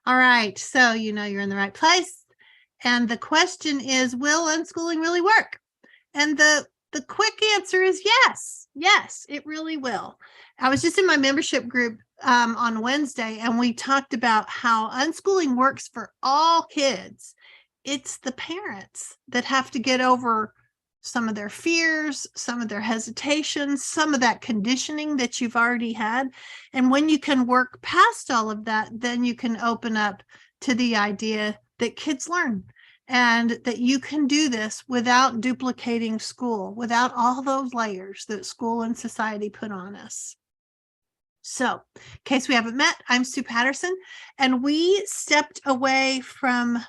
All right, so you know you're in the right place. And the question is, will unschooling really work? And the quick answer is yes. Yes, it really will. I was just in my membership group on Wednesday, and we talked about how unschooling works for all kids. It's the parents that have to get over some of their fears, some of their hesitations, some of that conditioning that you've already had. And when you can work past all of that, then you can open up to the idea that kids learn and that you can do this without duplicating school, without all those layers that school and society put on us. So, in case we haven't met, I'm Sue Patterson, and we stepped away from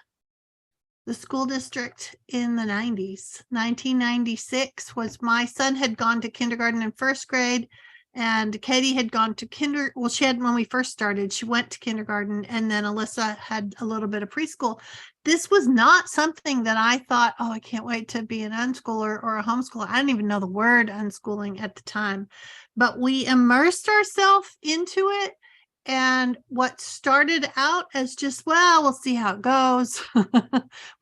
the school district in the 90s. 1996 was my son had gone to kindergarten and first grade, and Katie had gone to she had, when we first started, she went to kindergarten, and then Alyssa had a little bit of preschool. This was not something that I thought, oh, I can't wait to be an unschooler or a homeschooler. I didn't even know the word unschooling at the time, but we immersed ourselves into it. And what started out as just, well, we'll see how it goes.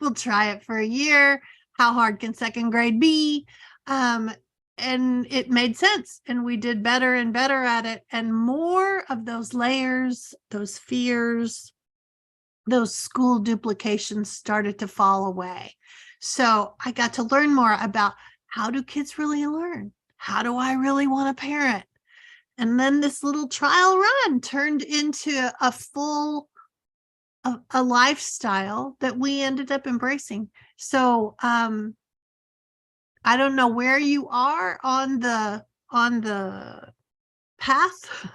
We'll try it for a year. How hard can second grade be? And it made sense. And we did better and better at it. And more of those layers, those fears, those school duplications started to fall away. So I got to learn more about, how do kids really learn? How do I really want to parent? And then this little trial run turned into a full a lifestyle that we ended up embracing. So I don't know where you are on the path,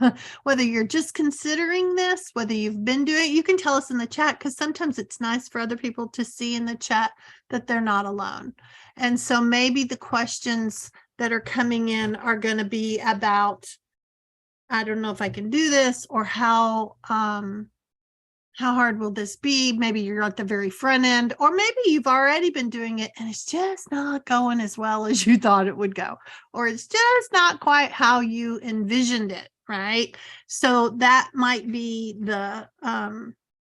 whether you're just considering this, whether you've been doing it. You can tell us in the chat, because sometimes it's nice for other people to see in the chat that they're not alone. And so maybe the questions that are coming in are going to be about, I don't know if I can do this, or how hard will this be? Maybe you're at the very front end, or maybe you've already been doing it and it's just not going as well as you thought it would go, or it's just not quite how you envisioned it, right? So that might be the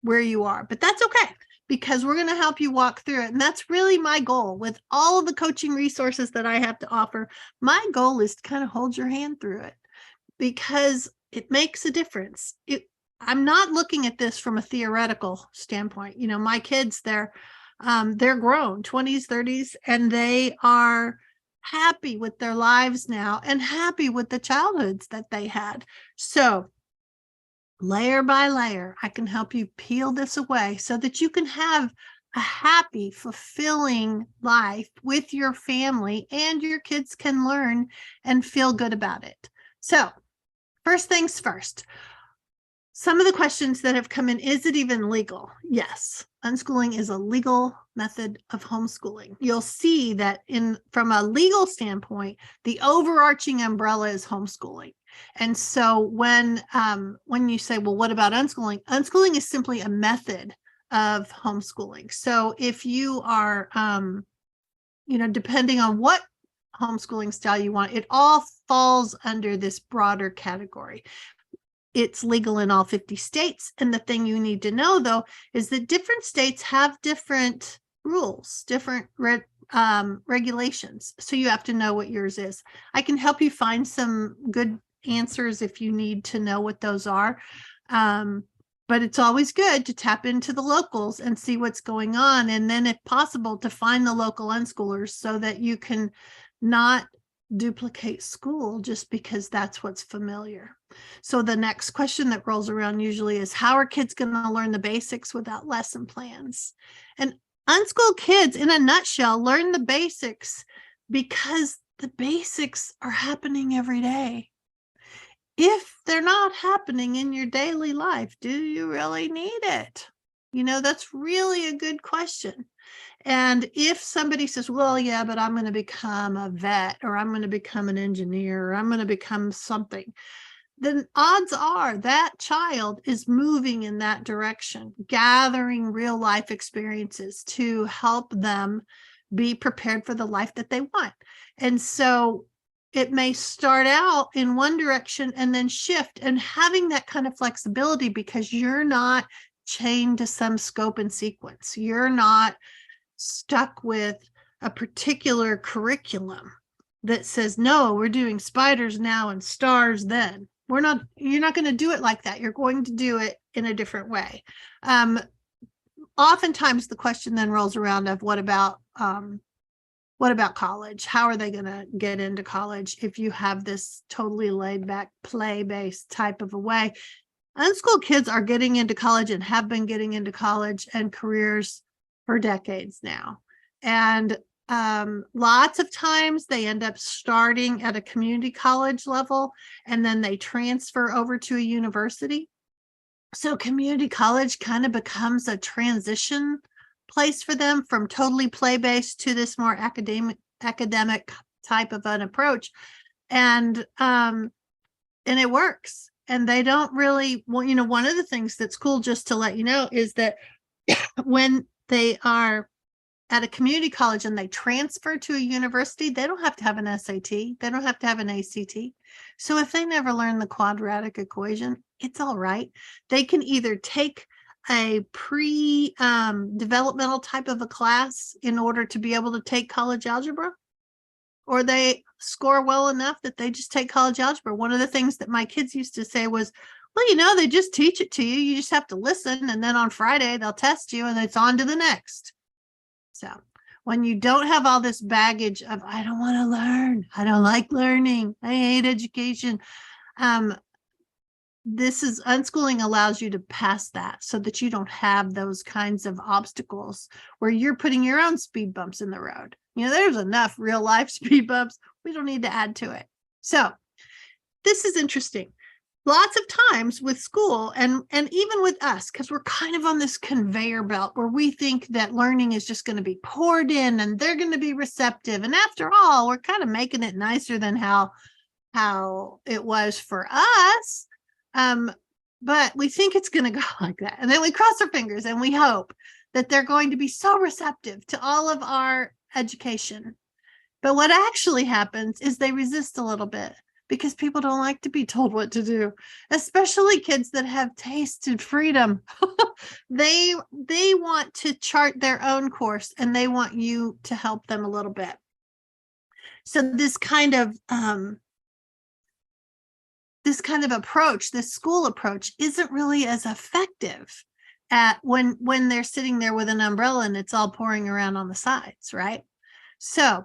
where you are, but that's okay, because we're going to help you walk through it. And that's really my goal with all of the coaching resources that I have to offer. My goal is to kind of hold your hand through it, because it makes a difference. I'm not looking at this from a theoretical standpoint. You know, my kids, they're grown, 20s, 30s, and they are happy with their lives now and happy with the childhoods that they had. So layer by layer, I can help you peel this away so that you can have a happy, fulfilling life with your family, and your kids can learn and feel good about it. So first things first, some of the questions that have come in, is it even legal? Yes, unschooling is a legal method of homeschooling. You'll see that from a legal standpoint, the overarching umbrella is homeschooling. And so when you say, well, what about unschooling? Unschooling is simply a method of homeschooling. So if you are, depending on what homeschooling style you want, it all falls under this broader category. It's legal in all 50 states. And the thing you need to know, though, is that different states have different rules, different regulations. So you have to know what yours is. I can help you find some good answers if you need to know what those are. But it's always good to tap into the locals and see what's going on. And then, if possible, to find the local unschoolers so that you can not duplicate school just because that's what's familiar. So the next question that rolls around usually is, how are kids going to learn the basics without lesson plans? And unschooled kids, in a nutshell, learn the basics because the basics are happening every day. If they're not happening in your daily life, do you really need it? That's really a good question. And if somebody says, well, yeah, but I'm going to become a vet, or I'm going to become an engineer, or I'm going to become something, then odds are that child is moving in that direction, gathering real life experiences to help them be prepared for the life that they want. And so it may start out in one direction and then shift, and having that kind of flexibility, because you're not chained to some scope and sequence. You're not stuck with a particular curriculum that says, no, we're doing spiders now and stars then. You're not going to do it like that. You're going to do it in a different way. Oftentimes the question then rolls around of what about college? How are they going to get into college if you have this totally laid back play-based type of a way? Unschooled kids are getting into college and have been getting into college and careers for decades now. And lots of times they end up starting at a community college level and then they transfer over to a university. So community college kind of becomes a transition place for them from totally play-based to this more academic type of an approach. And it works. And they don't really, well, one of the things that's cool, just to let you know, is that when they are at a community college and they transfer to a university, they don't have to have an SAT. They don't have to have an ACT. So if they never learn the quadratic equation, it's all right. They can either take a pre-developmental type of a class in order to be able to take college algebra, or they score well enough that they just take college algebra. One of the things that my kids used to say was, well, they just teach it to you. You just have to listen. And then on Friday, they'll test you and it's on to the next. So when you don't have all this baggage of, I don't want to learn, I don't like learning, I hate education. Unschooling allows you to pass that so that you don't have those kinds of obstacles where you're putting your own speed bumps in the road. There's enough real life speed bumps. We don't need to add to it. So this is interesting. Lots of times with school and even with us, because we're kind of on this conveyor belt where we think that learning is just going to be poured in and they're going to be receptive. And after all, we're kind of making it nicer than how it was for us. But we think it's going to go like that. And then we cross our fingers and we hope that they're going to be so receptive to all of our education. But what actually happens is they resist a little bit because people don't like to be told what to do, especially kids that have tasted freedom. They want to chart their own course and they want you to help them a little bit. So this kind of approach, this school approach, isn't really as effective at when they're sitting there with an umbrella and it's all pouring around on the sides, right? So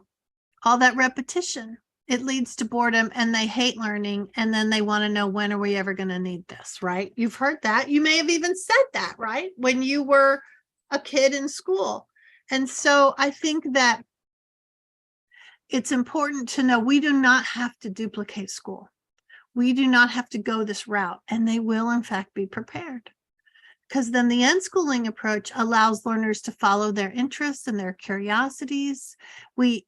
all that repetition, it leads to boredom and they hate learning. And then they want to know, when are we ever going to need this, right? You've heard that. You may have even said that, right? When you were a kid in school. And so I think that it's important to know we do not have to duplicate school. We do not have to go this route, and they will in fact be prepared. Because then the unschooling approach allows learners to follow their interests and their curiosities. We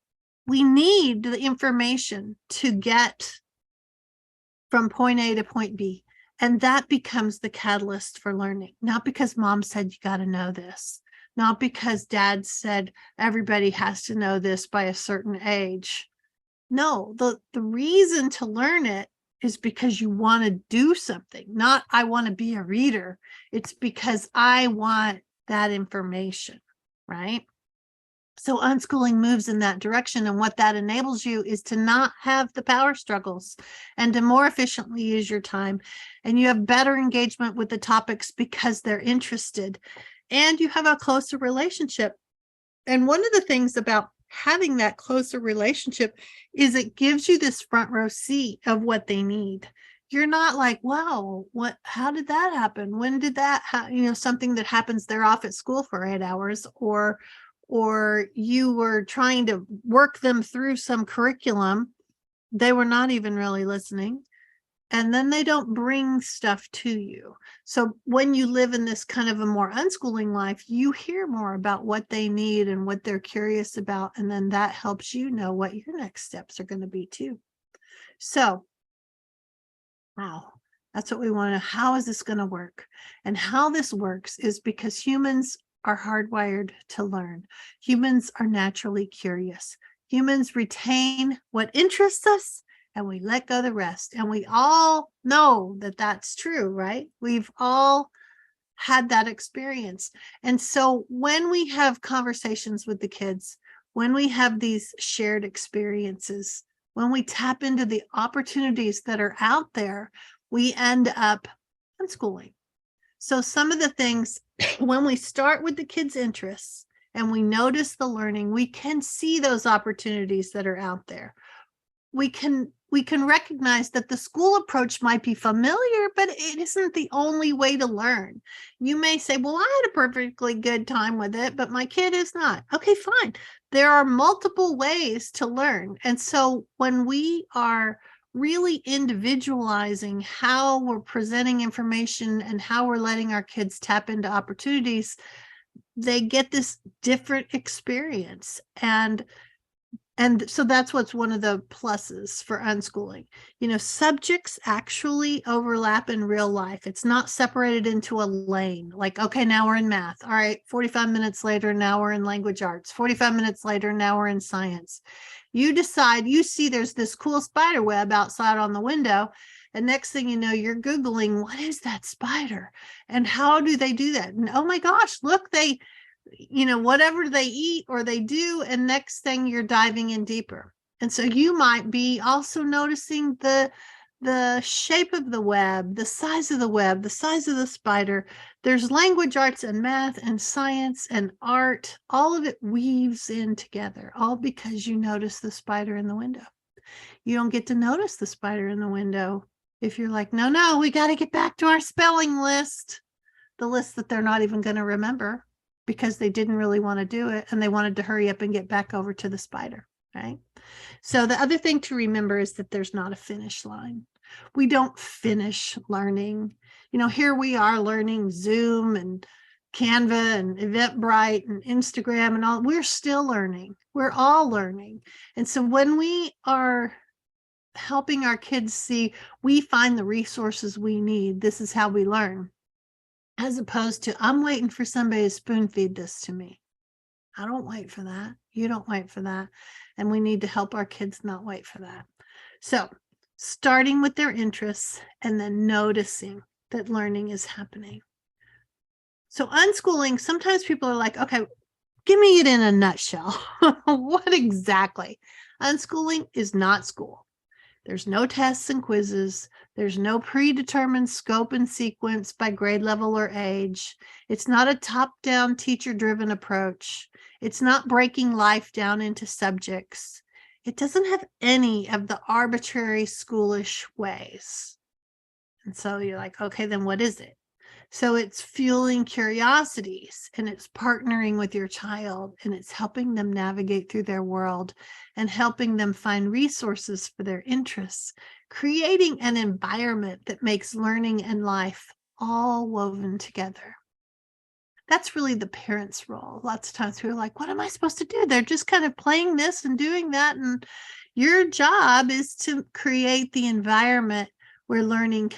need the information to get from point A to point B. And that becomes the catalyst for learning, not because mom said you got to know this, not because dad said everybody has to know this by a certain age. No, the reason to learn it is because you want to do something, not I want to be a reader. It's because I want that information, right? So unschooling moves in that direction. And what that enables you is to not have the power struggles and to more efficiently use your time. And you have better engagement with the topics because they're interested and you have a closer relationship. And one of the things about having that closer relationship is it gives you this front row seat of what they need. You're not like, wow, how did that happen? When did that something that happens, they're off at school for 8 hours, or you were trying to work them through some curriculum. They were not even really listening. And then they don't bring stuff to you. So when you live in this kind of a more unschooling life, you hear more about what they need and what they're curious about. And then that helps you know what your next steps are going to be too. So, wow, that's what we want to know. How is this going to work? And how this works is because humans are hardwired to learn. Humans are naturally curious. Humans retain what interests us and we let go the rest. And we all know that that's true, right? We've all had that experience. And so when we have conversations with the kids, when we have these shared experiences, when we tap into the opportunities that are out there, we end up unschooling. So some of the things, when we start with the kids' interests and we notice the learning, we can see those opportunities that are out there. We can recognize that the school approach might be familiar, but it isn't the only way to learn. You may say, well, I had a perfectly good time with it, but my kid is not. Okay, fine. There are multiple ways to learn. And so when we are really individualizing how we're presenting information and how we're letting our kids tap into opportunities, they get this different experience. And so that's what's one of the pluses for unschooling. Subjects actually overlap in real life. It's not separated into a lane. Like, okay, now we're in math. All right, 45 minutes later, now we're in language arts. 45 minutes later, now we're in science. You decide, you see there's this cool spider web outside on the window. And next thing you know, you're Googling, what is that spider? And how do they do that? And oh my gosh, look, whatever they eat or they do, and next thing you're diving in deeper. And so you might be also noticing the shape of the web, the size of the web, the size of the spider. There's language arts and math and science and art. All of it weaves in together, all because you notice the spider in the window. You don't get to notice the spider in the window if you're like, no, we got to get back to our spelling list, the list that they're not even going to remember, because they didn't really want to do it and they wanted to hurry up and get back over to the spider, right? So the other thing to remember is that there's not a finish line. We don't finish learning. Here we are learning Zoom and Canva and Eventbrite and Instagram and all. We're still learning. We're all learning. And so when we are helping our kids see, we find the resources we need, this is how we learn. As opposed to, I'm waiting for somebody to spoon feed this to me. I don't wait for that. You don't wait for that. And we need to help our kids not wait for that. So starting with their interests and then noticing that learning is happening. So unschooling, sometimes people are like, okay, give me it in a nutshell. What exactly? Unschooling is not school. There's no tests and quizzes. There's no predetermined scope and sequence by grade level or age. It's not a top-down teacher-driven approach. It's not breaking life down into subjects. It doesn't have any of the arbitrary schoolish ways. And so you're like, okay, then what is it? So it's fueling curiosities, and it's partnering with your child, and it's helping them navigate through their world and helping them find resources for their interests, creating an environment that makes learning and life all woven together. That's really the parent's role. Lots of times we're like, what am I supposed to do? They're just kind of playing this and doing that. And your job is to create the environment where learning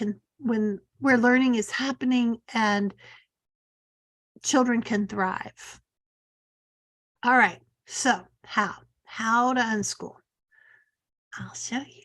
where learning is happening and children can thrive. All right, so how to unschool? I'll show you.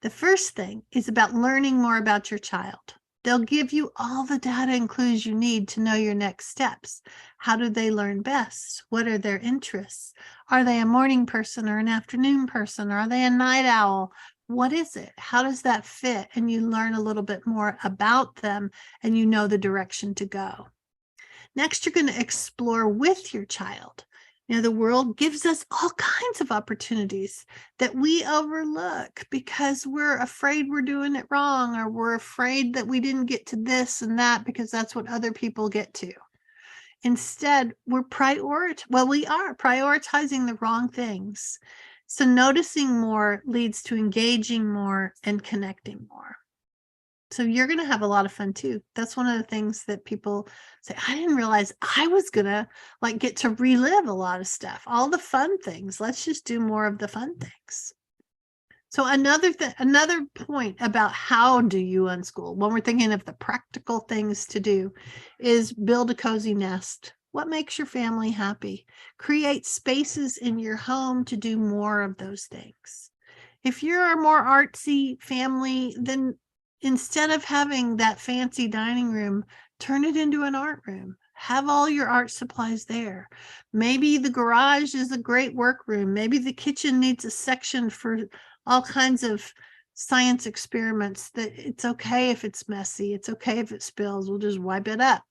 The first thing is about learning more about your child. They'll give you all the data and clues you need to know your next steps. How do they learn best? What are their interests? Are they a morning person or an afternoon person? Are they a night owl? What is it? How does that fit? And you learn a little bit more about them and you know the direction to go. Next, you're going to explore with your child. The world gives us all kinds of opportunities that we overlook because we're afraid we're doing it wrong, or we're afraid that we didn't get to this and that because that's what other people get to. Instead, we are prioritizing the wrong things. So noticing more leads to engaging more and connecting more. So you're going to have a lot of fun too. That's one of the things that people say, I didn't realize I was going to get to relive a lot of stuff, all the fun things. Let's just do more of the fun things. So another point about how do you unschool, when we're thinking of the practical things to do, is build a cozy nest. What makes your family happy? Create spaces in your home to do more of those things. If you're a more artsy family, then instead of having that fancy dining room, turn it into an art room. Have all your art supplies there. Maybe the garage is a great workroom. Maybe the kitchen needs a section for all kinds of science experiments, that it's okay if it's messy. It's okay if it spills. We'll just wipe it up.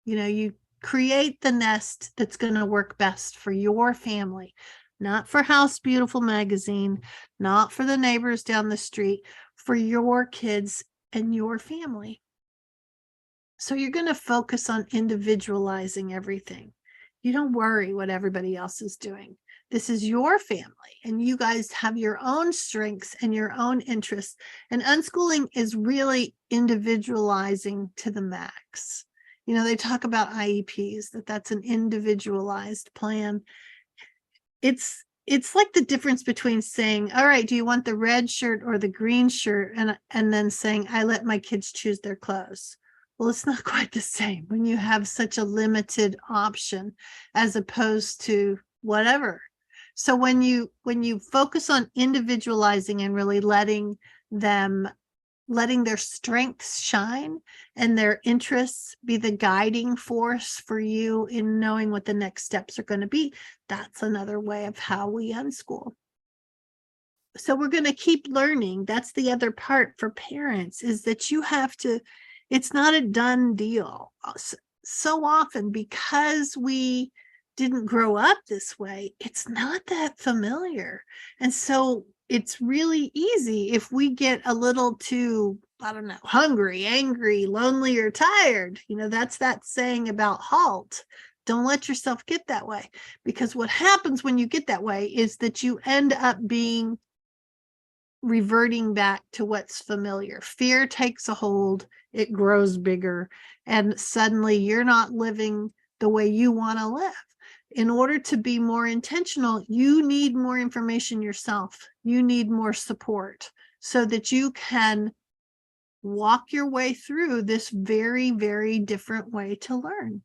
You create the nest that's going to work best for your family, not for House Beautiful magazine, not for the neighbors down the street, for your kids and your family. So you're going to focus on individualizing everything. You don't worry what everybody else is doing. This is your family, and you guys have your own strengths and your own interests. And unschooling is really individualizing to the max. They talk about IEPs, that's an individualized plan. It's like the difference between saying, all right, do you want the red shirt or the green shirt? And then saying, I let my kids choose their clothes. Well, it's not quite the same when you have such a limited option as opposed to whatever. So when you focus on individualizing and really letting their strengths shine and their interests be the guiding force for you in knowing what the next steps are going to be, that's another way of how we unschool. So we're going to keep learning. That's the other part for parents, is that you have to, it's not a done deal. So often, because we didn't grow up this way, it's not that familiar. And so it's really easy if we get a little too, I don't know, hungry, angry, lonely, or tired. That's that saying about halt. Don't let yourself get that way, because what happens when you get that way is that you end up reverting back to what's familiar. Fear takes a hold, it grows bigger, and suddenly you're not living the way you want to live. In order to be more intentional, you need more information yourself. You need more support so that you can walk your way through this very, very different way to learn.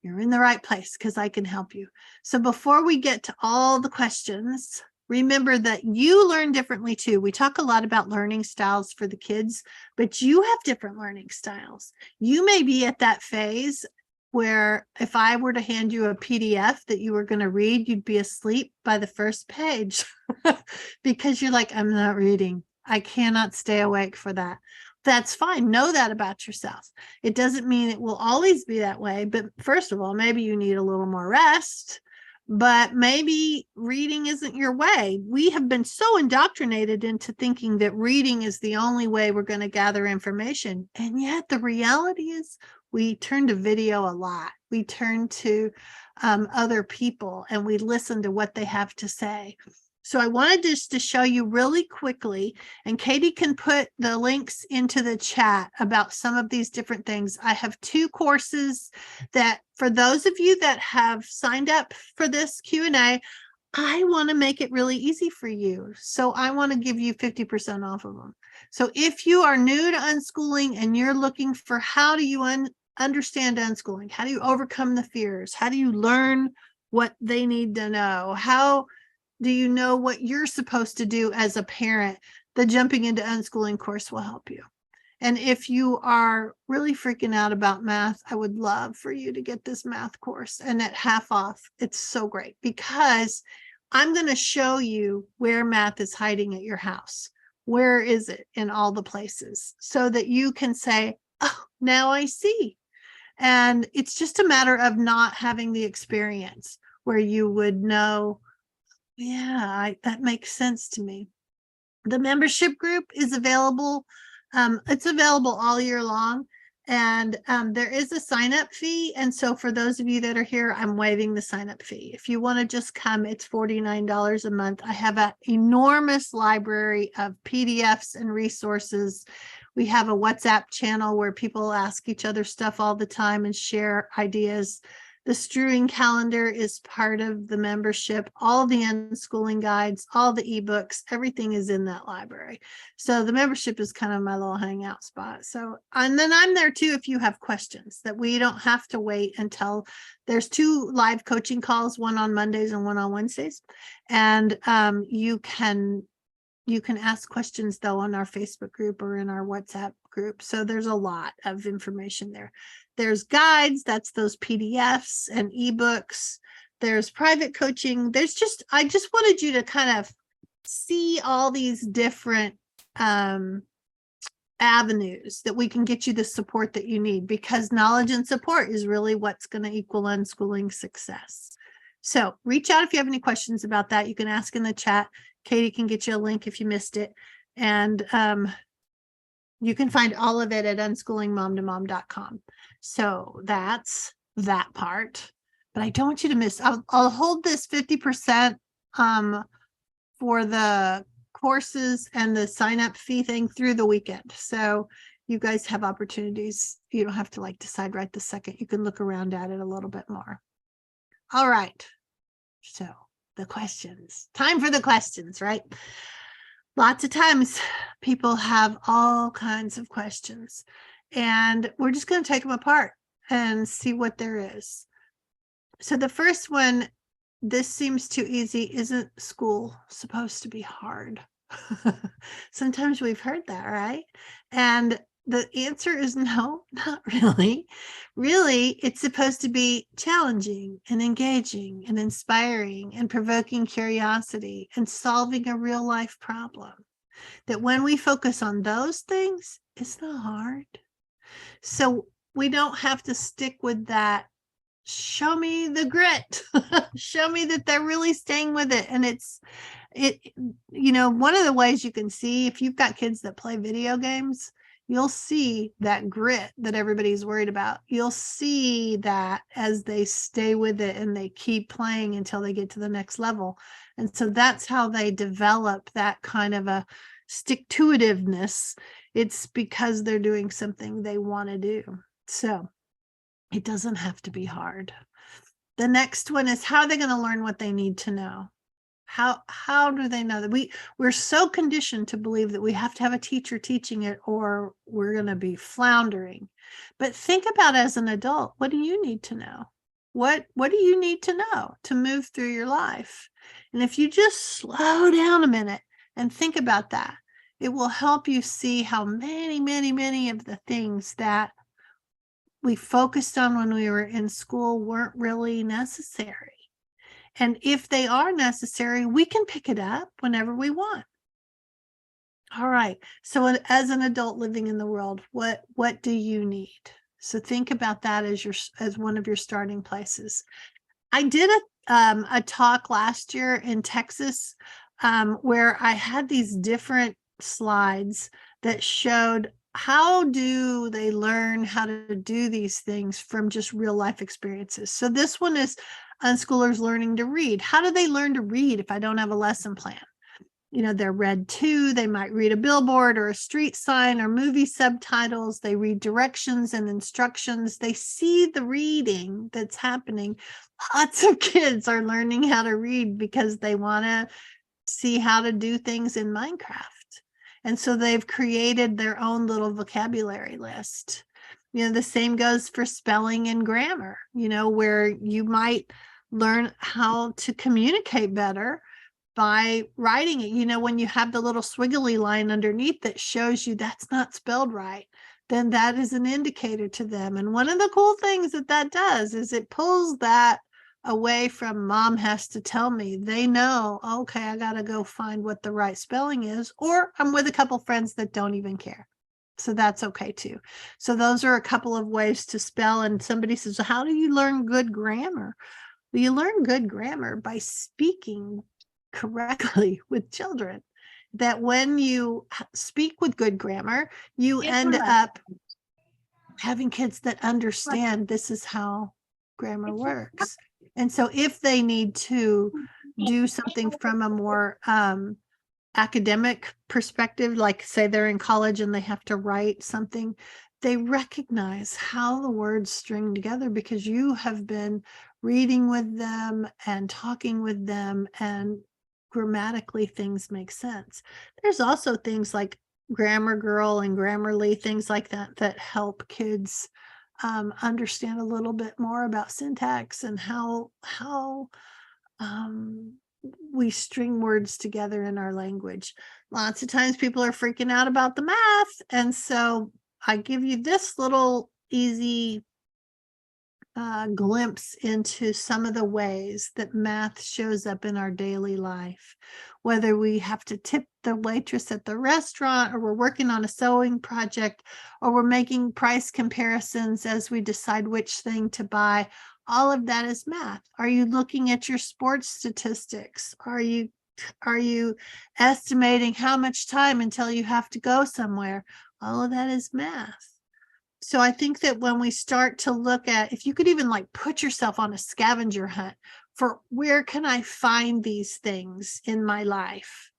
You're in the right place because I can help you. So before we get to all the questions, remember that you learn differently too. We talk a lot about learning styles for the kids, but you have different learning styles. You may be at that phase where if I were to hand you a PDF that you were going to read, you'd be asleep by the first page because you're like, I'm not reading. I cannot stay awake for that. That's fine. Know that about yourself. It doesn't mean it will always be that way. But first of all, maybe you need a little more rest, but maybe reading isn't your way. We have been so indoctrinated into thinking that reading is the only way we're going to gather information. And yet the reality is we turn to video a lot. We turn to other people and we listen to what they have to say. So I wanted just to show you really quickly, and Katie can put the links into the chat about some of these different things. I have 2 courses that for those of you that have signed up for this Q&A, I want to make it really easy for you. So I want to give you 50% off of them. So if you are new to unschooling and you're looking for how do you understand unschooling, how do you overcome the fears, how do you learn what they need to know, how do you know what you're supposed to do as a parent, the Jumping into Unschooling course will help you. And if you are really freaking out about math, I would love for you to get this math course, and at half off. It's so great because I'm going to show you where math is hiding at your house. Where is it in all the places so that you can say, oh, now I see. And it's just a matter of not having the experience where you would know, yeah, that makes sense to me. The membership group is available. It's available all year long. And there is a sign-up fee. And so for those of you that are here, I'm waiving the sign-up fee. If you want to just come, it's $49 a month. I have an enormous library of PDFs and resources. We have a WhatsApp channel where people ask each other stuff all the time and share ideas. The strewing calendar is part of the membership. All the unschooling guides, all the ebooks, everything is in that library. So the membership is kind of my little hangout spot. So, and then I'm there too if you have questions, that we don't have to wait until there's 2 live coaching calls, one on Mondays and one on Wednesdays. And you can You can ask questions though on our Facebook group or in our WhatsApp group. So there's a lot of information there. There's guides, that's those PDFs and ebooks. There's private coaching. I just wanted you to kind of see all these different avenues that we can get you the support that you need, because knowledge and support is really what's going to equal unschooling success. So reach out if you have any questions about that. You can ask in the chat. Katie can get you a link if you missed it. And you can find all of it at unschoolingmom2Mom.com. So that's that part. But I don't want you to miss. I'll hold this 50% for the courses and the sign up fee thing through the weekend. So you guys have opportunities. You don't have to like decide right this second. You can look around at it a little bit more. All right. So the questions, time for the questions, right? Lots of times people have all kinds of questions, and we're just going to take them apart and see what there is. So the first one, this seems too easy. Isn't school supposed to be hard? Sometimes we've heard that, right? And the answer is no, not really. Really, it's supposed to be challenging and engaging and inspiring and provoking curiosity and solving a real life problem. That when we focus on those things, it's not hard. So we don't have to stick with that. Show me the grit. Show me that they're really staying with it. And one of the ways you can see if you've got kids that play video games, you'll see that grit that everybody's worried about. You'll see that as they stay with it and they keep playing until they get to the next level. And so that's how they develop that kind of a stick-to-itiveness. It's because they're doing something they want to do. So it doesn't have to be hard. The next one is, how are they going to learn what they need to know? How do they know that we're so conditioned to believe that we have to have a teacher teaching it or we're going to be floundering. But think about, as an adult, what do you need to know? What do you need to know to move through your life? And if you just slow down a minute and think about that, it will help you see how many, many, many of the things that we focused on when we were in school weren't really necessary. And if they are necessary, we can pick it up whenever we want. All right. So as an adult living in the world, what do you need? So think about that as one of your starting places. I did a talk last year in Texas where I had these different slides that showed how do they learn how to do these things from just real life experiences. So this one is unschoolers learning to read. How do they learn to read if I don't have a lesson plan? They're read to, they might read a billboard or a street sign or movie subtitles. They read directions and instructions. They see the reading that's happening. Lots of kids are learning how to read because they want to see how to do things in Minecraft. And so they've created their own little vocabulary list. The same goes for spelling and grammar, where you might learn how to communicate better by writing it. When you have the little swiggly line underneath that shows you that's not spelled right, then that is an indicator to them. And one of the cool things that does is it pulls that away from mom has to tell me. They know, okay, I got to go find what the right spelling is, or I'm with a couple friends that don't even care. So that's okay too. So those are a couple of ways to spell. And somebody says, how do you learn good grammar? Well, you learn good grammar by speaking correctly with children. That when you speak with good grammar, you end up having kids that understand this is how grammar works. And so if they need to do something from a more academic perspective, like say they're in college and they have to write something, they recognize how the words string together because you have been reading with them and talking with them, and grammatically things make sense. There's also things like Grammar Girl and Grammarly, things like that help kids understand a little bit more about syntax and how we string words together in our language. Lots of times people are freaking out about the math. And so I give you this little easy glimpse into some of the ways that math shows up in our daily life, whether we have to tip the waitress at the restaurant, or we're working on a sewing project, or we're making price comparisons as we decide which thing to buy. All of that is math. Are you looking at your sports statistics? Are you estimating how much time until you have to go somewhere? All of that is math. So I think that when we start to look at, if you could even like put yourself on a scavenger hunt for where can I find these things in my life?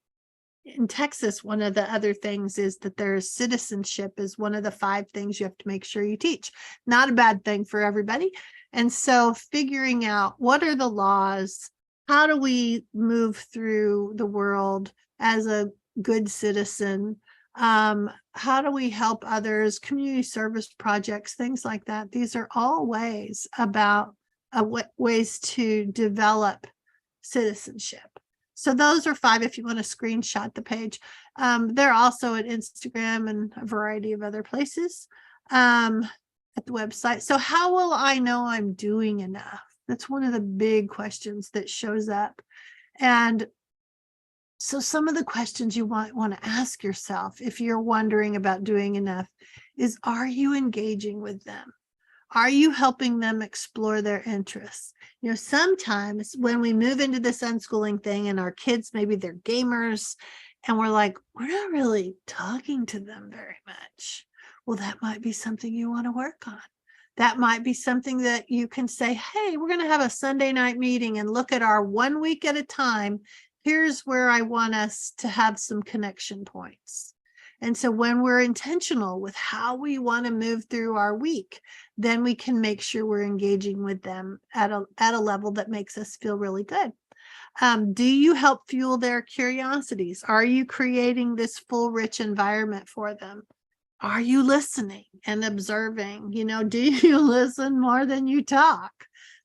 In Texas, one of the other things is that there's citizenship is one of the 5 things you have to make sure you teach. Not a bad thing for everybody. And so figuring out what are the laws, how do we move through the world as a good citizen? How do we help others, community service projects, things like that. These are all ways about ways to develop citizenship. So those are 5 if you want to screenshot the page. They're also at Instagram and a variety of other places at the website. So how will I know I'm doing enough? That's one of the big questions that shows up. And so some of the questions you might want to ask yourself if you're wondering about doing enough is, are you engaging with them? Are you helping them explore their interests? You know, sometimes when we move into this unschooling thing and our kids, maybe they're gamers, and we're like, we're not really talking to them very much. Well, that might be something you want to work on. That might be something that you can say, hey, we're going to have a Sunday night meeting and look at our 1 week at a time. Here's where I want us to have some connection points. And so when we're intentional with how we want to move through our week, then we can make sure we're engaging with them at a level that makes us feel really good. Do you help fuel their curiosities? Are you creating this full, rich environment for them? Are you listening and observing? You know, do you listen more than you talk?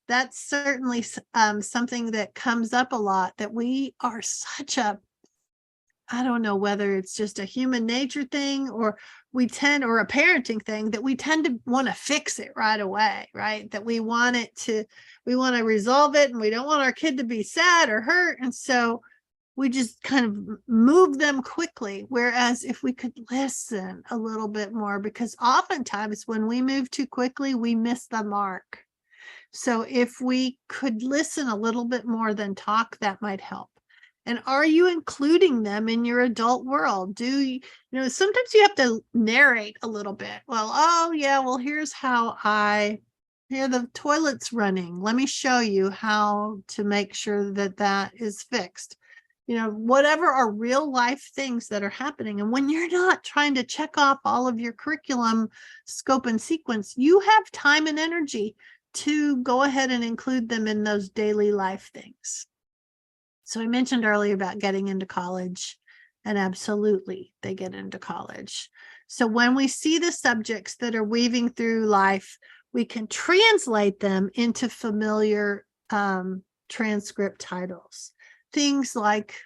That's certainly something that comes up a lot, that we are such a, I don't know whether it's just a human nature thing or a parenting thing, that we tend to want to fix it right away, right? That we want to resolve it, and we don't want our kid to be sad or hurt. And so we just kind of move them quickly. Whereas if we could listen a little bit more, because oftentimes when we move too quickly, we miss the mark. So if we could listen a little bit more than talk, that might help. And are you including them in your adult world? Sometimes you have to narrate a little bit. Well, oh yeah, well, here's how here the toilet's running. Let me show you how to make sure that is fixed. Whatever are real life things that are happening. And when you're not trying to check off all of your curriculum scope and sequence, you have time and energy to go ahead and include them in those daily life things. So I mentioned earlier about getting into college, and absolutely they get into college. So when we see the subjects that are weaving through life, we can translate them into familiar transcript titles. Things like,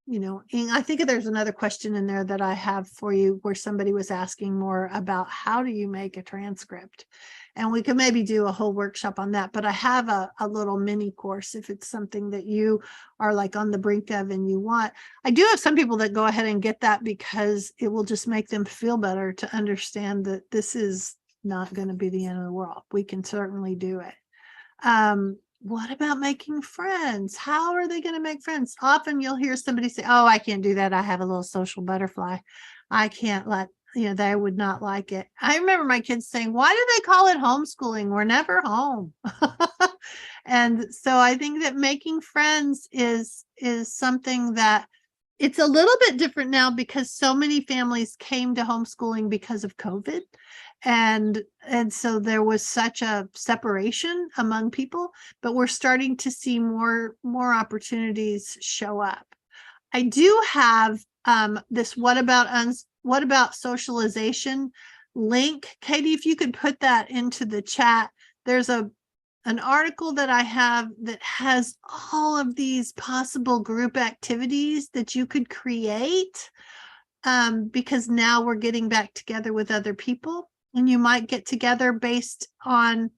I think there's another question in there that I have for you where somebody was asking more about how do you make a transcript? And we could maybe do a whole workshop on that, but I have a little mini course if it's something that you are like on the brink of and you want. I do have some people that go ahead and get that because it will just make them feel better to understand that this is not going to be the end of the world. We can certainly do it. What about making friends? How are they going to make friends? Often you'll hear somebody say, oh, I can't do that. I have a little social butterfly. I can't they would not like it. I remember my kids saying, why do they call it homeschooling? We're never home. And so I think that making friends is something that it's a little bit different now because so many families came to homeschooling because of COVID. And so there was such a separation among people, but we're starting to see more opportunities show up. I do have this what about socialization link. Katie, if you could put that into the chat. There's a an article that I have that has all of these possible group activities that you could create, because now we're getting back together with other people, and you might get together based on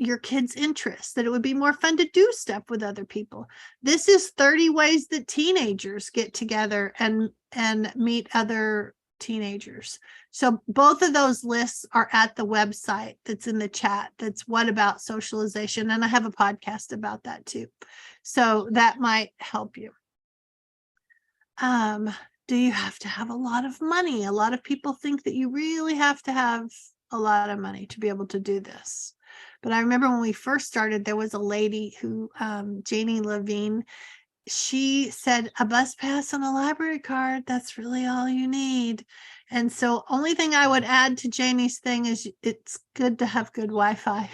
your kids' interests, that it would be more fun to do stuff with other people. This is 30 ways that teenagers get together and meet other teenagers. So both of those lists are at the website that's in the chat. That's What About Socialization. And I have a podcast about that too. So that might help you. Do you have to have a lot of money? A lot of people think that you really have to have a lot of money to be able to do this. But I remember when we first started, there was a lady who, Janie Levine, she said, a bus pass and a library card, that's really all you need. And so only thing I would add to Janie's thing is it's good to have good Wi-Fi.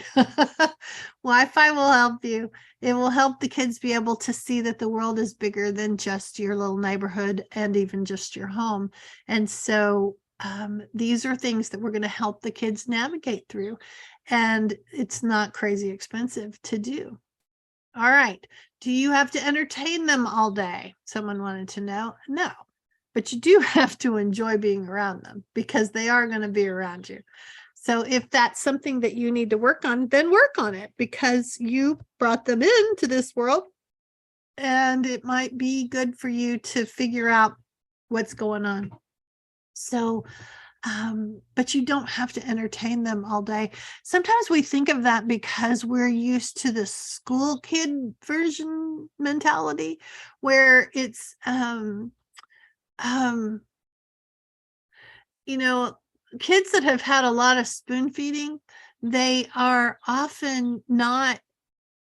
Wi-Fi will help you. It will help the kids be able to see that the world is bigger than just your little neighborhood and even just your home. And so these are things that we're going to help the kids navigate through. And it's not crazy expensive to do. All right. Do you have to entertain them all day? Someone wanted to know. No, but you do have to enjoy being around them because they are going to be around you. So if that's something that you need to work on, then work on it because you brought them into this world, and it might be good for you to figure out what's going on. So but you don't have to entertain them all day. Sometimes we think of that because we're used to the school kid version mentality where it's, you know, kids that have had a lot of spoon feeding, they are often not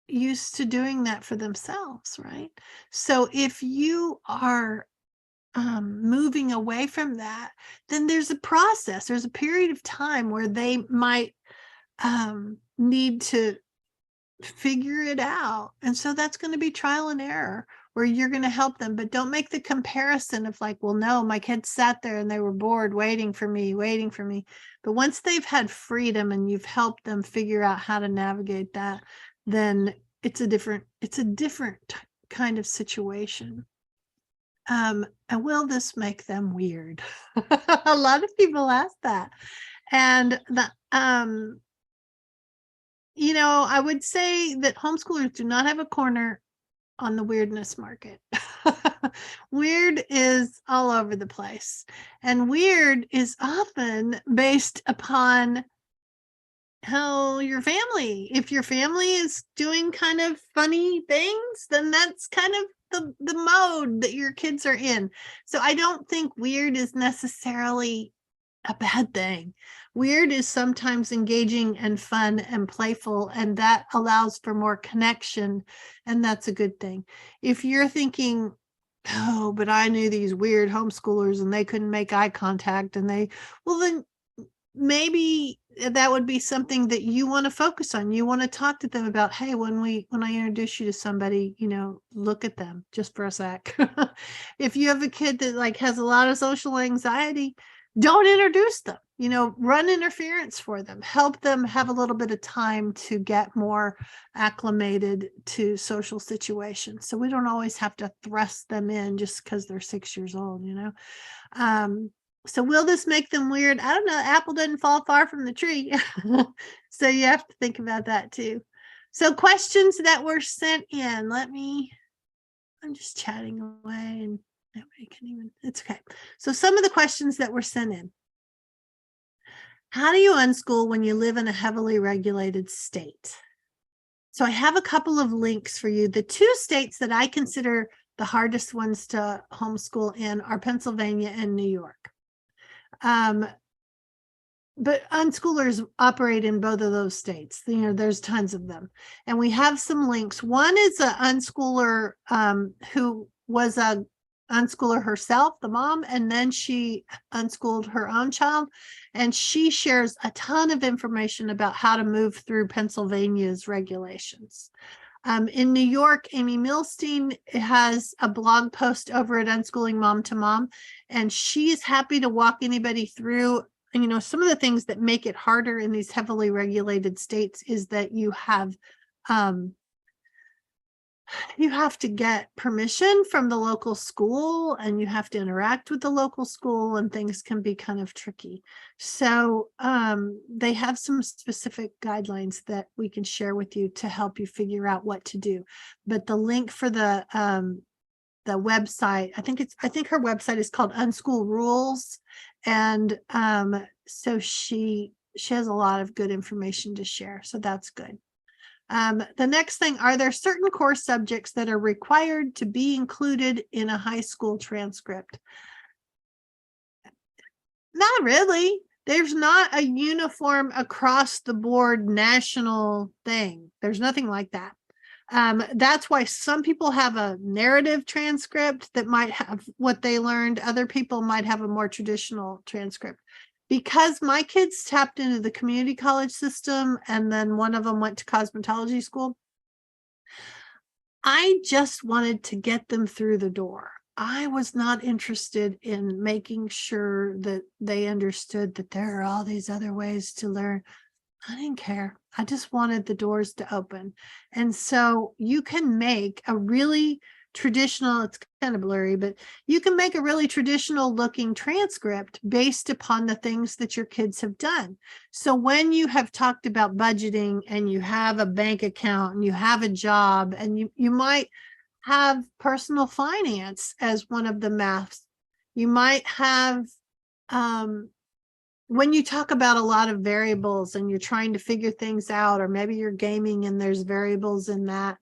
used to doing that for themselves, right? So if you are moving away from that, then there's a process. There's a period of time where they might need to figure it out. And so that's going to be trial and error where you're going to help them. But don't make the comparison of like, well, no, my kids sat there and they were bored waiting for me. But once they've had freedom and you've helped them figure out how to navigate that, then it's a different kind of situation. And will this make them weird? A lot of people ask that. And you know, I would say that homeschoolers do not have a corner on the weirdness market. Weird is all over the place. And weird is often based upon how your family, if your family is doing kind of funny things, then that's kind of the mode that your kids are in. So I don't think weird is necessarily a bad thing. Weird is sometimes engaging and fun and playful, and that allows for more connection, and that's a good thing. If you're thinking, oh, but I knew these weird homeschoolers and they couldn't make eye contact, and well, then maybe that would be something that you want to focus on. You want to talk to them about, hey, when I introduce you to somebody, you know, look at them just for a sec. If you have a kid that like has a lot of social anxiety, don't introduce them, you know, run interference for them, help them have a little bit of time to get more acclimated to social situations. So we don't always have to thrust them in just because they're 6 years old, you know. So will this make them weird? I don't know. Apple doesn't fall far from the tree. So you have to think about that too. So questions that were sent in, I'm just chatting away and nobody can even, it's okay. So some of the questions that were sent in. How do you unschool when you live in a heavily regulated state? So I have a couple of links for you. The two states that I consider the hardest ones to homeschool in are Pennsylvania and New York. But unschoolers operate in both of those states. You know, there's tons of them. And we have some links. One is an unschooler who was a unschooler herself, the mom, and then she unschooled her own child. And she shares a ton of information about how to move through Pennsylvania's regulations. In New York, Amy Milstein has a blog post over at Unschooling Mom2Mom, and she's happy to walk anybody through some of the things that make it harder in these heavily regulated states is that you have to get permission from the local school, and you have to interact with the local school, and things can be kind of tricky. So they have some specific guidelines that we can share with you to help you figure out what to do. But the link for the website, I think her website is called Unschool Rules. And so she has a lot of good information to share. So that's good. The next thing, are there certain course subjects that are required to be included in a high school transcript? Not really. There's not a uniform across the board national thing. There's nothing like that. That's why some people have a narrative transcript that might have what they learned. Other people might have a more traditional transcript. Because my kids tapped into the community college system, and then one of them went to cosmetology school, I just wanted to get them through the door. I was not interested in making sure that they understood that there are all these other ways to learn. I didn't care. I just wanted the doors to open. And so you can make a really traditional, it's kind of blurry, but you can make a really traditional looking transcript based upon the things that your kids have done. So when you have talked about budgeting, and you have a bank account, and you have a job, and you might have personal finance as one of the maths, you might have when you talk about a lot of variables and you're trying to figure things out, or maybe you're gaming and there's variables in that,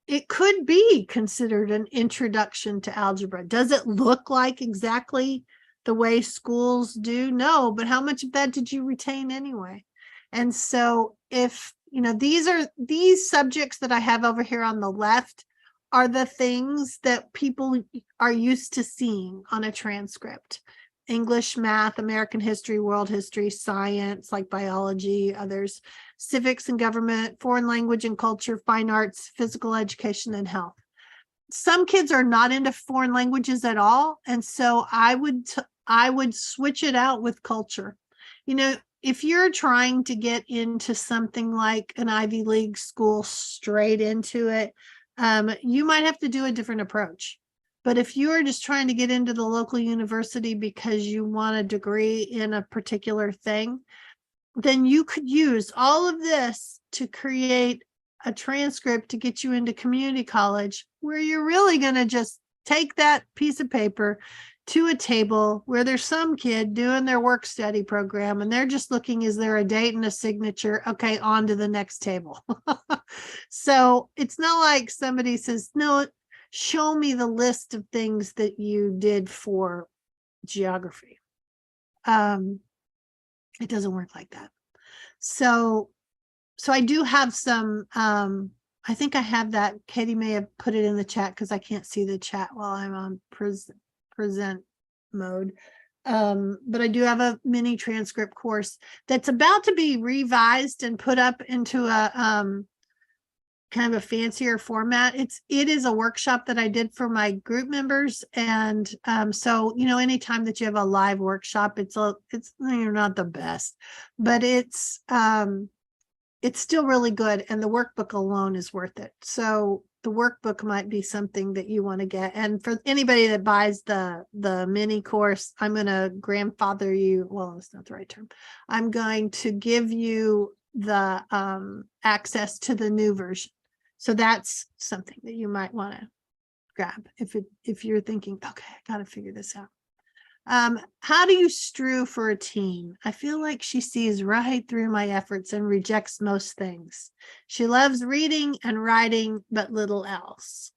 it could be considered an introduction to algebra. Does it look like exactly the way schools do? No, but how much of that did you retain anyway? And so if, these subjects that I have over here on the left are the things that people are used to seeing on a transcript. English, math, American history, world history, science, like biology, others, civics and government, foreign language and culture, fine arts, physical education, and health. Some kids are not into foreign languages at all. And so I would switch it out with culture. If you're trying to get into something like an Ivy League school straight into it, you might have to do a different approach. But if you are just trying to get into the local university because you want a degree in a particular thing, then you could use all of this to create a transcript to get you into community college, where you're really going to just take that piece of paper to a table where there's some kid doing their work study program, and they're just looking, is there a date and a signature? Okay, on to the next table. So it's not like somebody says, no, show me the list of things that you did for geography. It doesn't work like that. So I do have some, I think I have that. Katie may have put it in the chat because I can't see the chat while I'm on present mode. But I do have a mini transcript course that's about to be revised and put up into a kind of a fancier format. It is a workshop that I did for my group members. And so, anytime that you have a live workshop, it's you're not the best, but it's still really good. And the workbook alone is worth it. So the workbook might be something that you want to get. And for anybody that buys the mini course, I'm going to grandfather you. Well, that's not the right term. I'm going to give you the access to the new version. So that's something that you might want to grab if you're thinking, okay, I got to figure this out. How do you strew for a teen? I feel like she sees right through my efforts and rejects most things. She loves reading and writing, but little else.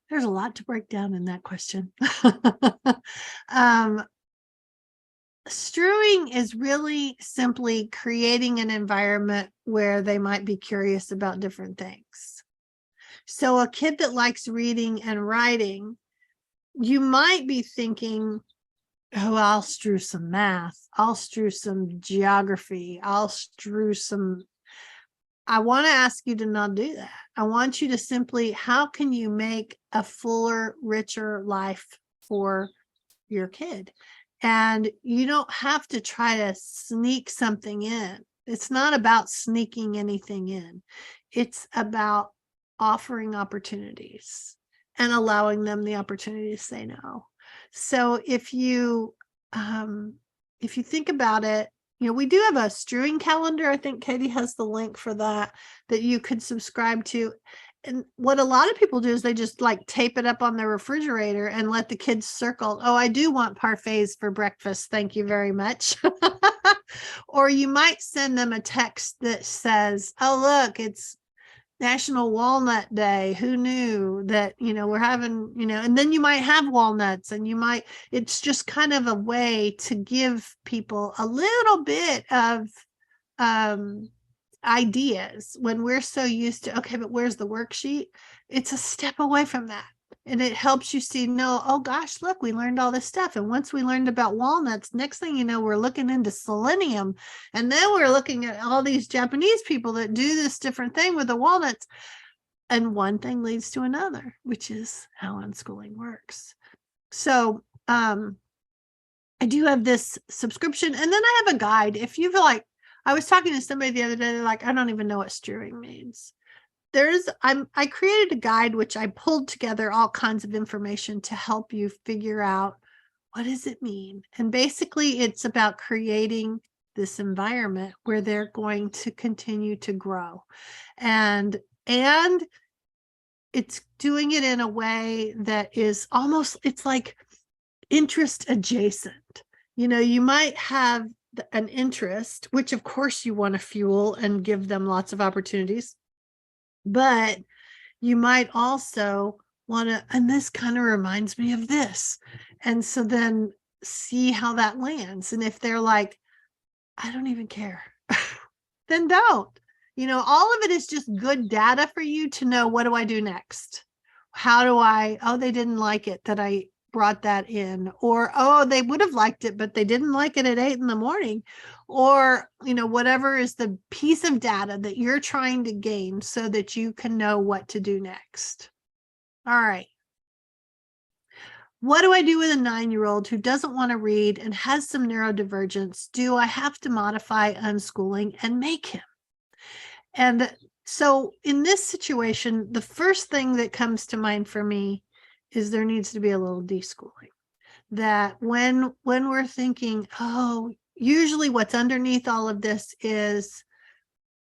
There's a lot to break down in that question. Strewing is really simply creating an environment where they might be curious about different things. So a kid that likes reading and writing, you might be thinking, oh, I'll strew some math. I'll strew some geography. I'll strew some. I want to ask you to not do that. I want you to simply, how can you make a fuller, richer life for your kid? And you don't have to try to sneak something in. It's not about sneaking anything in. It's about offering opportunities and allowing them the opportunity to say no. So if you think about it, we do have a strewing calendar. I think Katie has the link for that you could subscribe to. And what a lot of people do is they just like tape it up on their refrigerator and let the kids circle, oh, I do want parfaits for breakfast, thank you very much. Or you might send them a text that says, oh, look, it's National Walnut Day. Who knew that, we're having, and then you might have walnuts, and it's just kind of a way to give people a little bit of ideas when we're so used to, okay, but where's the worksheet? It's a step away from that. And it helps you see, no, oh gosh, look, we learned all this stuff. And once we learned about walnuts, next thing you know, we're looking into selenium. And then we're looking at all these Japanese people that do this different thing with the walnuts. And one thing leads to another, which is how unschooling works. So I do have this subscription. And then I have a guide. If you feel like, I was talking to somebody the other day, they're like, I don't even know what strewing means. I created a guide, which I pulled together all kinds of information to help you figure out, what does it mean? And basically it's about creating this environment where they're going to continue to grow. And it's doing it in a way that is almost, it's like interest adjacent. You might have an interest, which of course you want to fuel and give them lots of opportunities. But you might also want to, and this kind of reminds me of this. And so then see how that lands. And if they're like, I don't even care, then don't. All of it is just good data for you to know, what do I do next? How do oh, they didn't like it that I brought that in, or, oh, they would have liked it, but they didn't like it at 8 a.m, or, whatever is the piece of data that you're trying to gain so that you can know what to do next. All right. What do I do with a 9-year-old who doesn't want to read and has some neurodivergence? Do I have to modify unschooling and make him? And so in this situation, the first thing that comes to mind for me is there needs to be a little deschooling. That when we're thinking, oh, usually what's underneath all of this is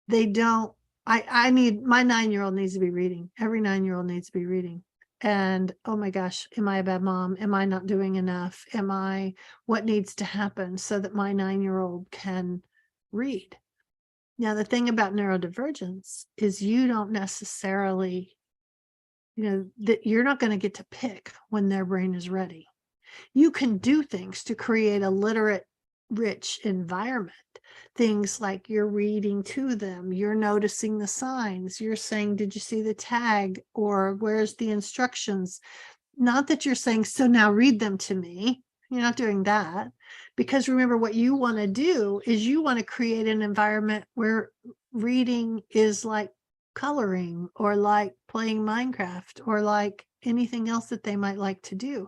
they don't, my 9-year-old needs to be reading. Every 9-year-old needs to be reading. And oh my gosh, am I a bad mom? Am I not doing enough? What needs to happen so that my 9-year-old can read? Now, the thing about neurodivergence is you don't necessarily, that you're not going to get to pick when their brain is ready. You can do things to create a literate, rich environment. Things like you're reading to them, you're noticing the signs, you're saying, did you see the tag? Or where's the instructions? Not that you're saying, so now read them to me. You're not doing that. Because remember, what you want to do is you want to create an environment where reading is like coloring, or like playing Minecraft, or like anything else that they might like to do.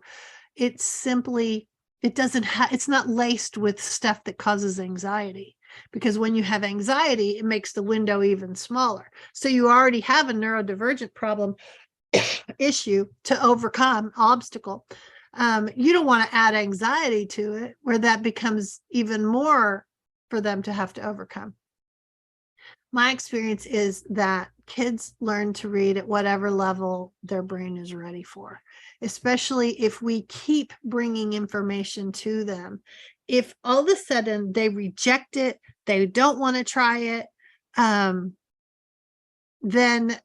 It's simply, it's not laced with stuff that causes anxiety, because when you have anxiety, it makes the window even smaller. So you already have a neurodivergent problem issue to overcome, obstacle. You don't want to add anxiety to it where that becomes even more for them to have to overcome. My experience is that kids learn to read at whatever level their brain is ready for, especially if we keep bringing information to them. If all of a sudden they reject it, they don't want to try it, then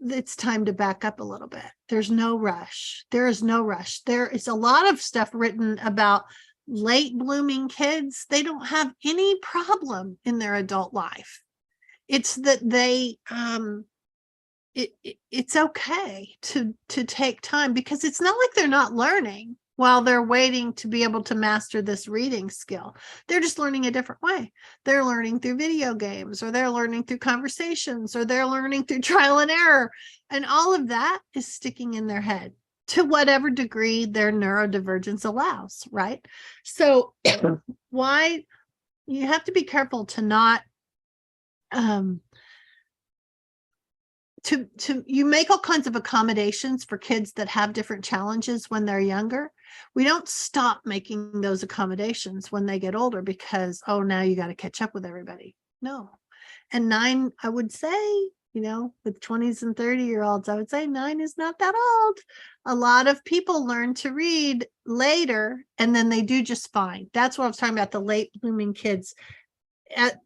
it's time to back up a little bit. There's no rush. There is no rush. There is a lot of stuff written about late blooming kids. They don't have any problem in their adult life. It's that they, it's okay to take time, because it's not like they're not learning while they're waiting to be able to master this reading skill. They're just learning a different way. They're learning through video games, or they're learning through conversations, or they're learning through trial and error. And all of that is sticking in their head. to whatever degree their neurodivergence allows, right? So why you have to be careful to not you make all kinds of accommodations for kids that have different challenges when they're younger. We don't stop making those accommodations when they get older because, oh, now you got to catch up with everybody. No. And 9, I would say, with 20s and 30-year-olds, I would say 9 is not that old. A lot of people learn to read later and then they do just fine. That's what I was talking about, the late blooming kids. At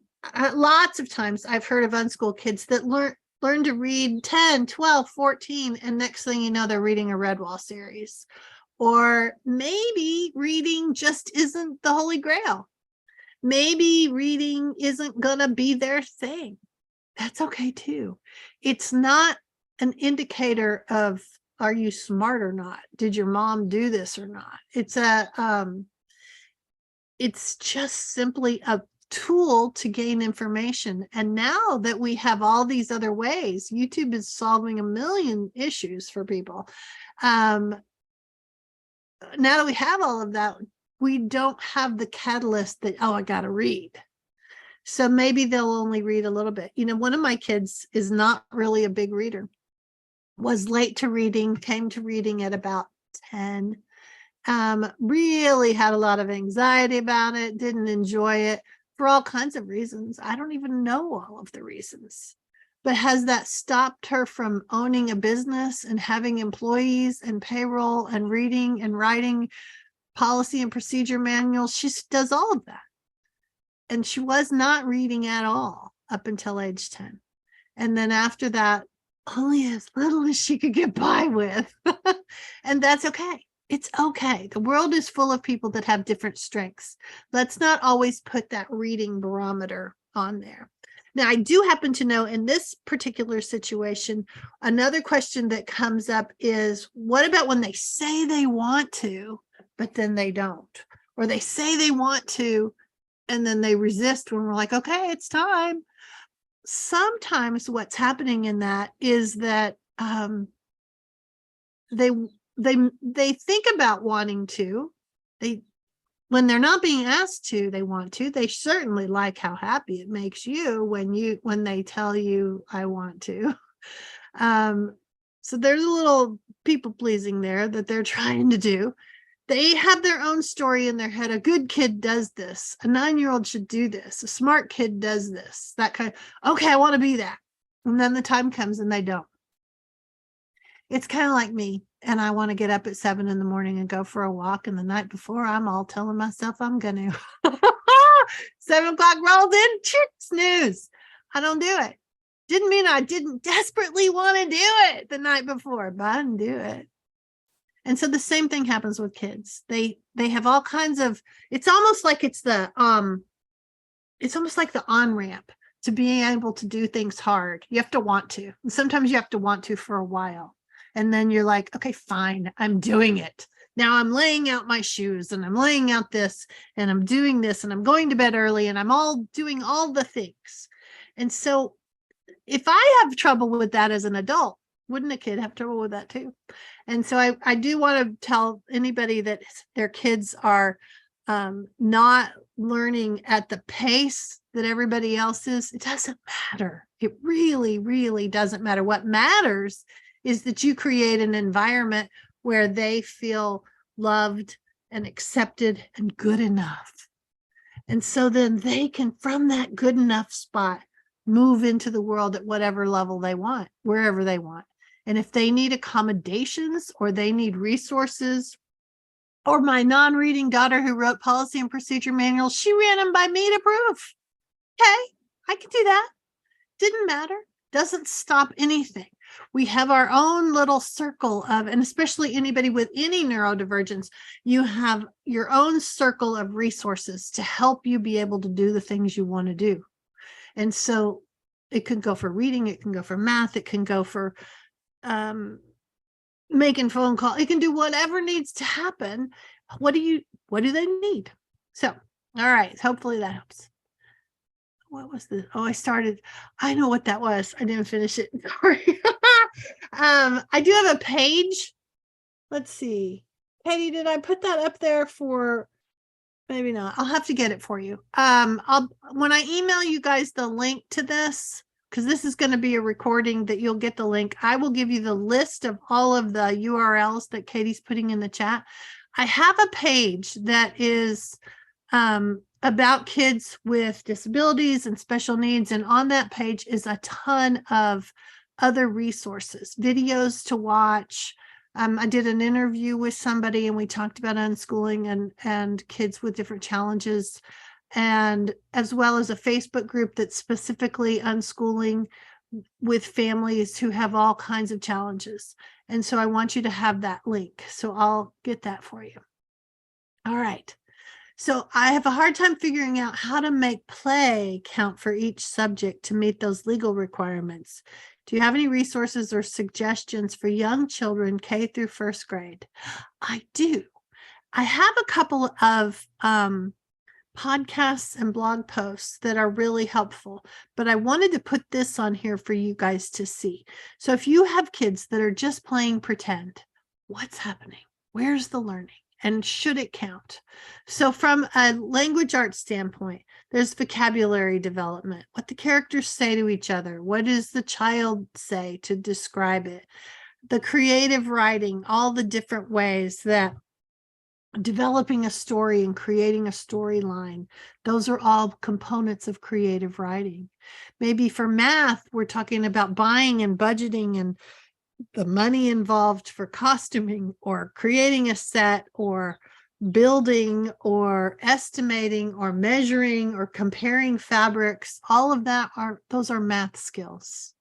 lots of times I've heard of unschool kids that learn to read 10, 12, 14, and next thing you know, they're reading a Redwall series. Or maybe reading just isn't the Holy Grail. Maybe reading isn't going to be their thing. That's okay too. It's not an indicator of, are you smart or not? Did your mom do this or not? It's just simply a tool to gain information. And now that we have all these other ways, YouTube is solving a million issues for people. Now that we have all of that, we don't have the catalyst that, oh, I got to read. So maybe they'll only read a little bit. One of my kids is not really a big reader, was late to reading, came to reading at about 10, really had a lot of anxiety about it, didn't enjoy it for all kinds of reasons. I don't even know all of the reasons. But has that stopped her from owning a business and having employees and payroll and reading and writing policy and procedure manuals? She does all of that. And she was not reading at all up until age 10. And then after that, only as little as she could get by with. And that's okay. It's okay. The world is full of people that have different strengths. Let's not always put that reading barometer on there. Now, I do happen to know in this particular situation, another question that comes up is, what about when they say they want to, but then they don't? Or they say they want to, and then they resist when we're like, okay, it's time. Sometimes what's happening in that is that they think about wanting to. When they're not being asked to, they want to. They certainly like how happy it makes you when they tell you, I want to. So there's a little people pleasing there that they're trying to do. They have their own story in their head. A good kid does this. A 9-year-old should do this. A smart kid does this. That kind of, okay, I want to be that. And then the time comes and they don't. It's kind of like me. And I want to get up at 7 in the morning and go for a walk. And the night before, I'm all telling myself I'm going to. 7 o'clock rolls in, snooze. I don't do it. Didn't mean I didn't desperately want to do it the night before, but I didn't do it. And so the same thing happens with kids. They have all kinds of, it's almost like the on-ramp to being able to do things hard. You have to want to. And sometimes you have to want to for a while. And then you're like, okay, fine, I'm doing it. Now I'm laying out my shoes and I'm laying out this and I'm doing this and I'm going to bed early and I'm all doing all the things. And so if I have trouble with that as an adult, wouldn't a kid have trouble with that too? And so I do want to tell anybody that their kids are not learning at the pace that everybody else is. It doesn't matter. It really, really doesn't matter. What matters is that you create an environment where they feel loved and accepted and good enough. And so then they can, from that good enough spot, move into the world at whatever level they want, wherever they want. And if they need accommodations or they need resources, or my non-reading daughter who wrote policy and procedure manuals, she ran them by me to proof. Okay, I can do that. Didn't matter. Doesn't stop anything. We have our own little circle of, and especially anybody with any neurodivergence, you have your own circle of resources to help you be able to do the things you want to do. And so it can go for reading, it can go for math, it can go for making phone call. It can do whatever needs to happen. What do they need? So, all right. Hopefully that helps. What was this? Oh, I know what that was. I didn't finish it. Sorry. I do have a page let's see. Katie, did I put that up there for, maybe not. I'll have to get it for you. When I email you guys the link to this, because this is going to be a recording that you'll get the link, I will give you the list of all of the URLs that Katie's putting in the chat. I have a page that is about kids with disabilities and special needs. And on that page is a ton of other resources, videos to watch. I did an interview with somebody and we talked about unschooling and kids with different challenges, and as well as a Facebook group that's specifically unschooling with families who have all kinds of challenges. And so I want you to have that link. So I'll get that for you. All right. So I have a hard time figuring out how to make play count for each subject to meet those legal requirements. Do you have any resources or suggestions for young children K through first grade? I do. I have a couple of podcasts and blog posts that are really helpful, but I wanted to put this on here for you guys to see. So if you have kids that are just playing pretend, what's happening? Where's the learning? And should it count? So from a language arts standpoint, there's vocabulary development, what the characters say to each other, what does the child say to describe it, the creative writing, all the different ways that developing a story and creating a storyline, those are all components of creative writing. Maybe for math, we're talking about buying and budgeting and the money involved for costuming or creating a set or building or estimating or measuring or comparing fabrics. All of that those are math skills.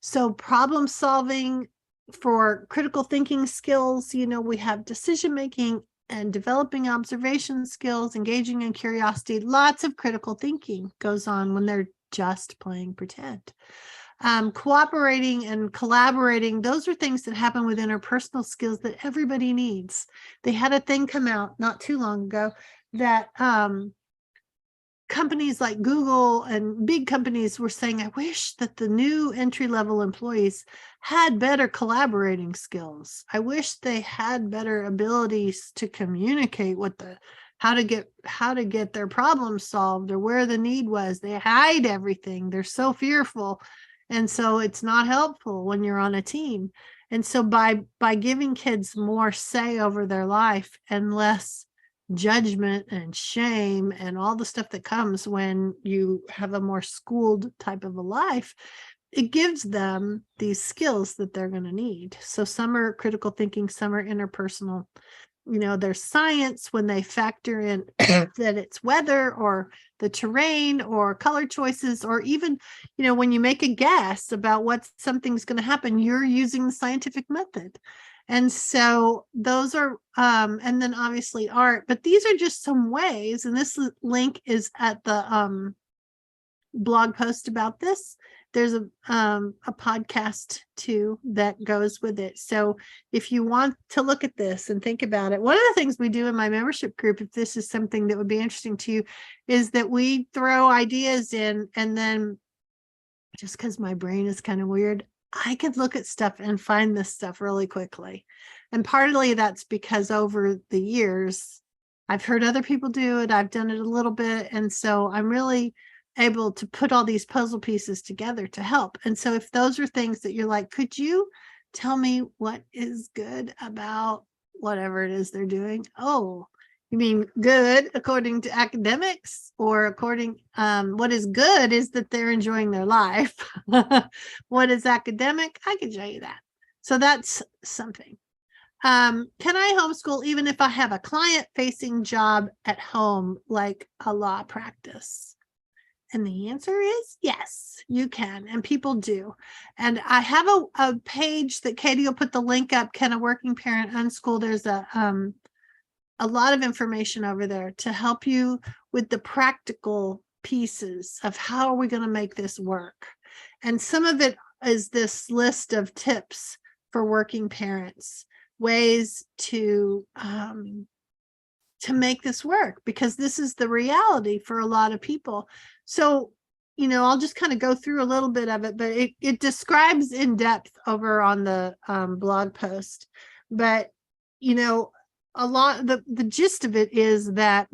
So problem solving, for critical thinking skills, we have decision making and developing observation skills, engaging in curiosity. Lots of critical thinking goes on when they're just playing pretend. Cooperating and collaborating, those are things that happen with interpersonal skills that everybody needs. They had a thing come out not too long ago that companies like Google and big companies were saying, I wish that the new entry-level employees had better collaborating skills. I wish they had better abilities to communicate how to get their problems solved or where the need was. They hide everything. They're so fearful. And so it's not helpful when you're on a team. And so by giving kids more say over their life and less judgment and shame and all the stuff that comes when you have a more schooled type of a life, it gives them these skills that they're going to need. So some are critical thinking, some are interpersonal. There's science when they factor in that it's weather or the terrain or color choices, or even, when you make a guess about what something's going to happen, you're using the scientific method. And so those are, and then obviously art, but these are just some ways. And this link is at the blog post about this. There's a podcast too that goes with it. So if you want to look at this and think about it, one of the things we do in my membership group, if this is something that would be interesting to you, is that we throw ideas in, and then just because my brain is kind of weird, I could look at stuff and find this stuff really quickly. And partly that's because over the years, I've heard other people do it. I've done it a little bit. And so I'm really able to put all these puzzle pieces together to help. And so if those are things that you're like, could you tell me what is good about whatever it is they're doing? Oh, you mean good according to academics, or according, what is good is that they're enjoying their life. What is academic? I can show you that. So that's something. Can I homeschool even if I have a client-facing job at home, like a law practice? And the answer is yes, you can. And people do. And I have a page that Katie will put the link up, Can a Working Parent Unschool? There's a lot of information over there to help you with the practical pieces of how are we going to make this work. And some of it is this list of tips for working parents, ways to make this work, because this is the reality for a lot of people. So, I'll just kind of go through a little bit of it, but it describes in depth over on the blog post. But a lot, the gist of it is that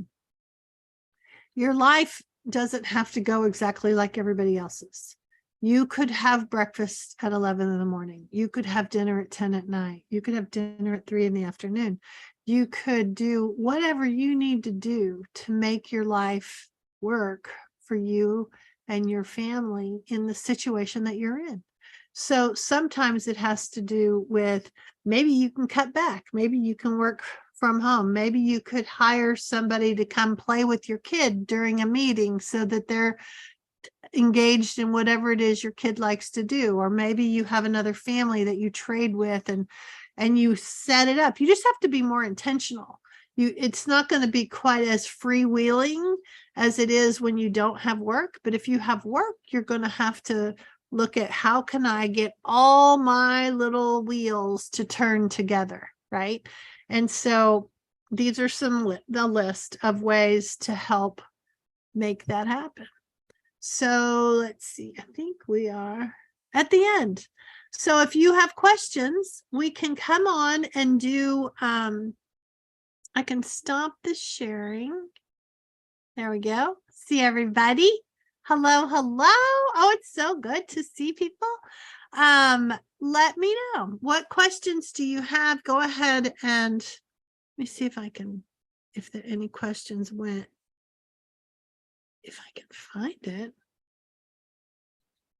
your life doesn't have to go exactly like everybody else's. You could have breakfast at 11 in the morning. You could have dinner at 10 at night. You could have dinner at 3 in the afternoon. You could do whatever you need to do to make your life work for you and your family in the situation that you're in. So sometimes it has to do with, maybe you can cut back. Maybe you can work from home. Maybe you could hire somebody to come play with your kid during a meeting so that they're engaged in whatever it is your kid likes to do. Or maybe you have another family that you trade with and you set it up. You just have to be more intentional. It's not going to be quite as freewheeling as it is when you don't have work. But if you have work, you're going to have to look at, how can I get all my little wheels to turn together, right? And so these are the list of ways to help make that happen. So let's see, I think we are at the end. So if you have questions, we can come on and do, I can stop the sharing. There we go. See everybody. Hello, hello. Oh, it's so good to see people. Let me know, what questions do you have? Go ahead and let me see if there any questions went, if I can find it.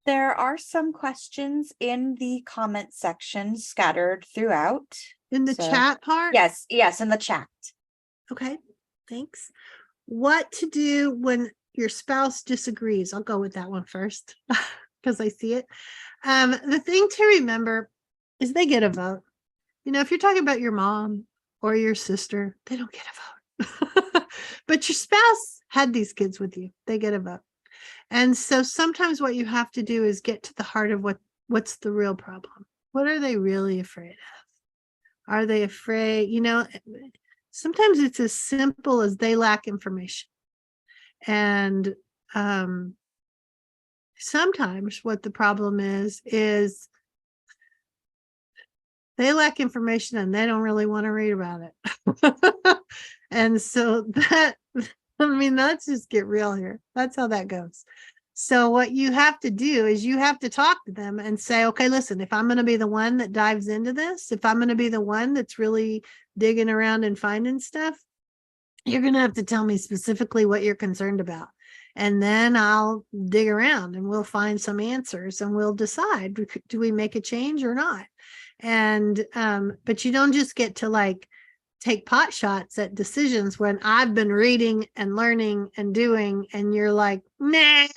There are some questions in the comment section scattered throughout. In the chat part? Yes, in the chat. Okay, thanks. What to do when your spouse disagrees? I'll go with that one first because I see it. The thing to remember is they get a vote. If you're talking about your mom or your sister, they don't get a vote. But your spouse had these kids with you. They get a vote. And so sometimes what you have to do is get to the heart of what's the real problem. What are they really afraid of? Are they afraid? Sometimes it's as simple as they lack information. And sometimes what the problem is they lack information and they don't really want to read about it. And so let's just get real here. That's how that goes. So what you have to do is you have to talk to them and say, okay, listen, if I'm going to be the one that dives into this, if I'm going to be the one that's really digging around and finding stuff, you're going to have to tell me specifically what you're concerned about. And then I'll dig around and we'll find some answers and we'll decide, do we make a change or not? And, but you don't just get to take pot shots at decisions when I've been reading and learning and doing, and you're like, nah,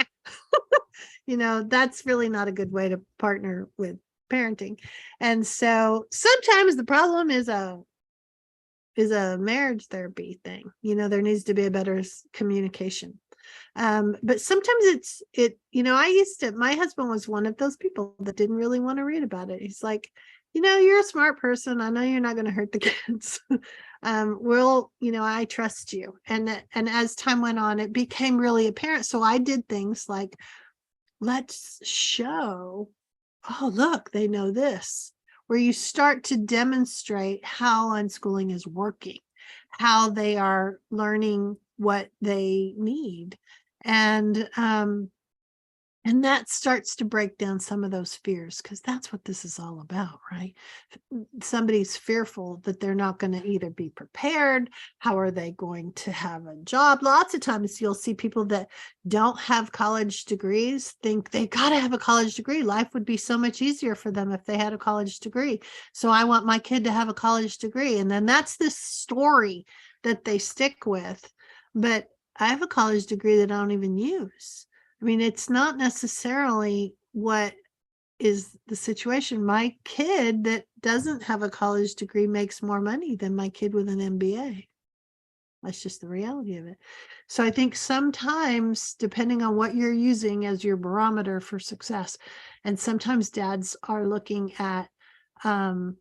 that's really not a good way to partner with parenting. And so sometimes the problem is a marriage therapy thing. There needs to be a better communication. But sometimes my husband was one of those people that didn't really want to read about it. He's like, you're a smart person. I know you're not going to hurt the kids. I trust you. And as time went on, it became really apparent. So I did things like, let's show, oh, look, they know this, where you start to demonstrate how unschooling is working, how they are learning what they need. And that starts to break down some of those fears, because that's what this is all about, right? Somebody's fearful that they're not going to either be prepared. How are they going to have a job? Lots of times you'll see people that don't have college degrees think they got to have a college degree. Life would be so much easier for them if they had a college degree. So I want my kid to have a college degree. And then that's this story that they stick with. But I have a college degree that I don't even use. I mean, it's not necessarily what is the situation. My kid that doesn't have a college degree makes more money than my kid with an MBA. That's just the reality of it. So I think sometimes, depending on what you're using as your barometer for success, and sometimes dads are looking at how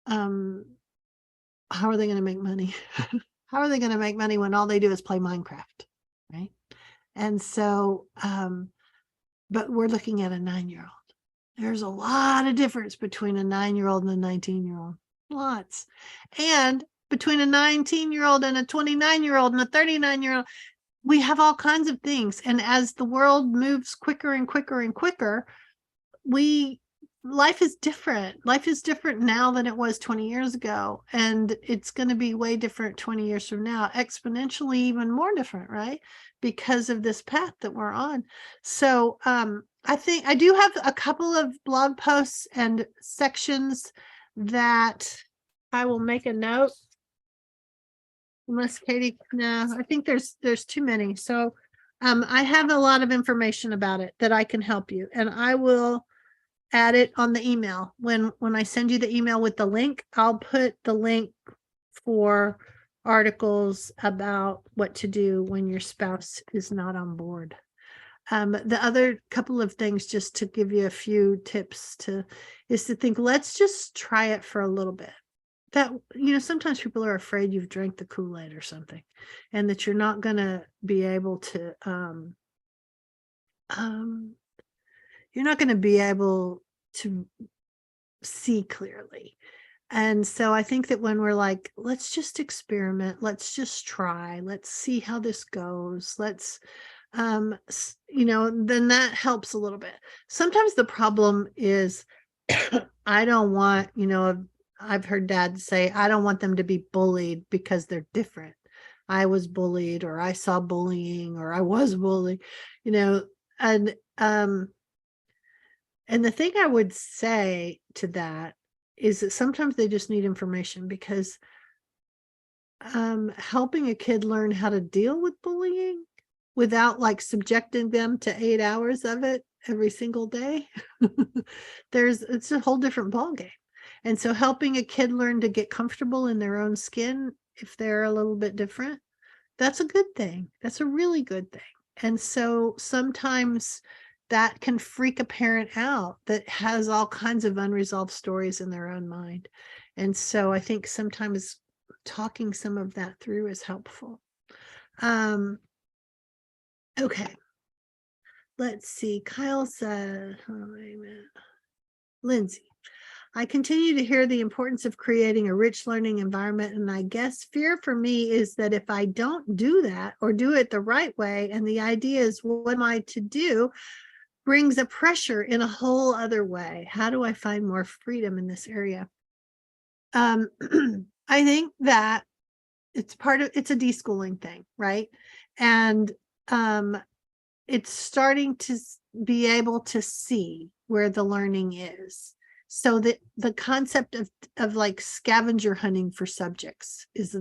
are they going to make money? How are they going to make money when all they do is play Minecraft, right? And so, but we're looking at a 9-year-old. There's a lot of difference between a 9-year-old and a 19-year-old. lots. And between a 19-year-old and a 29-year-old and a 39-year-old, we have all kinds of things. And as the world moves quicker and quicker and quicker, life is different. Life is different now than it was 20 years ago. And it's going to be way different 20 years from now, exponentially even more different, right? Because of this path that we're on. So I think I do have a couple of blog posts and sections that I will make a note. Unless Katie, no, I think there's too many. So I have a lot of information about it that I can help you, and I will add it on the email. When I send you the email with the link, I'll put the link for articles about what to do when your spouse is not on board. The other couple of things, just to give you a few tips is to think, let's just try it for a little bit. That, sometimes people are afraid you've drank the Kool-Aid or something, and that you're not going to be able to, you're not going to be able to see clearly. And so I think that when we're like, let's just experiment, let's just try, let's see how this goes, let's, then that helps a little bit. Sometimes the problem is, I don't want, I've heard dads say, I don't want them to be bullied because they're different. I was bullied, or I saw bullying, or I was bullied, and the thing I would say to that is that sometimes they just need information, because helping a kid learn how to deal with bullying without like subjecting them to 8 hours of it every single day, it's a whole different ballgame. And so helping a kid learn to get comfortable in their own skin, if they're a little bit different, that's a good thing. That's a really good thing. And so sometimes that can freak a parent out that has all kinds of unresolved stories in their own mind. And so I think sometimes talking some of that through is helpful. Okay. Let's see. Kyle said, wait a minute. Lindsay, I continue to hear the importance of creating a rich learning environment. And I guess fear for me is that if I don't do that, or do it the right way, and the idea is, what am I to do, brings a pressure in a whole other way. How do I find more freedom in this area? I think that it's a deschooling thing, right? And it's starting to be able to see where the learning is. So that the concept of like scavenger hunting for subjects is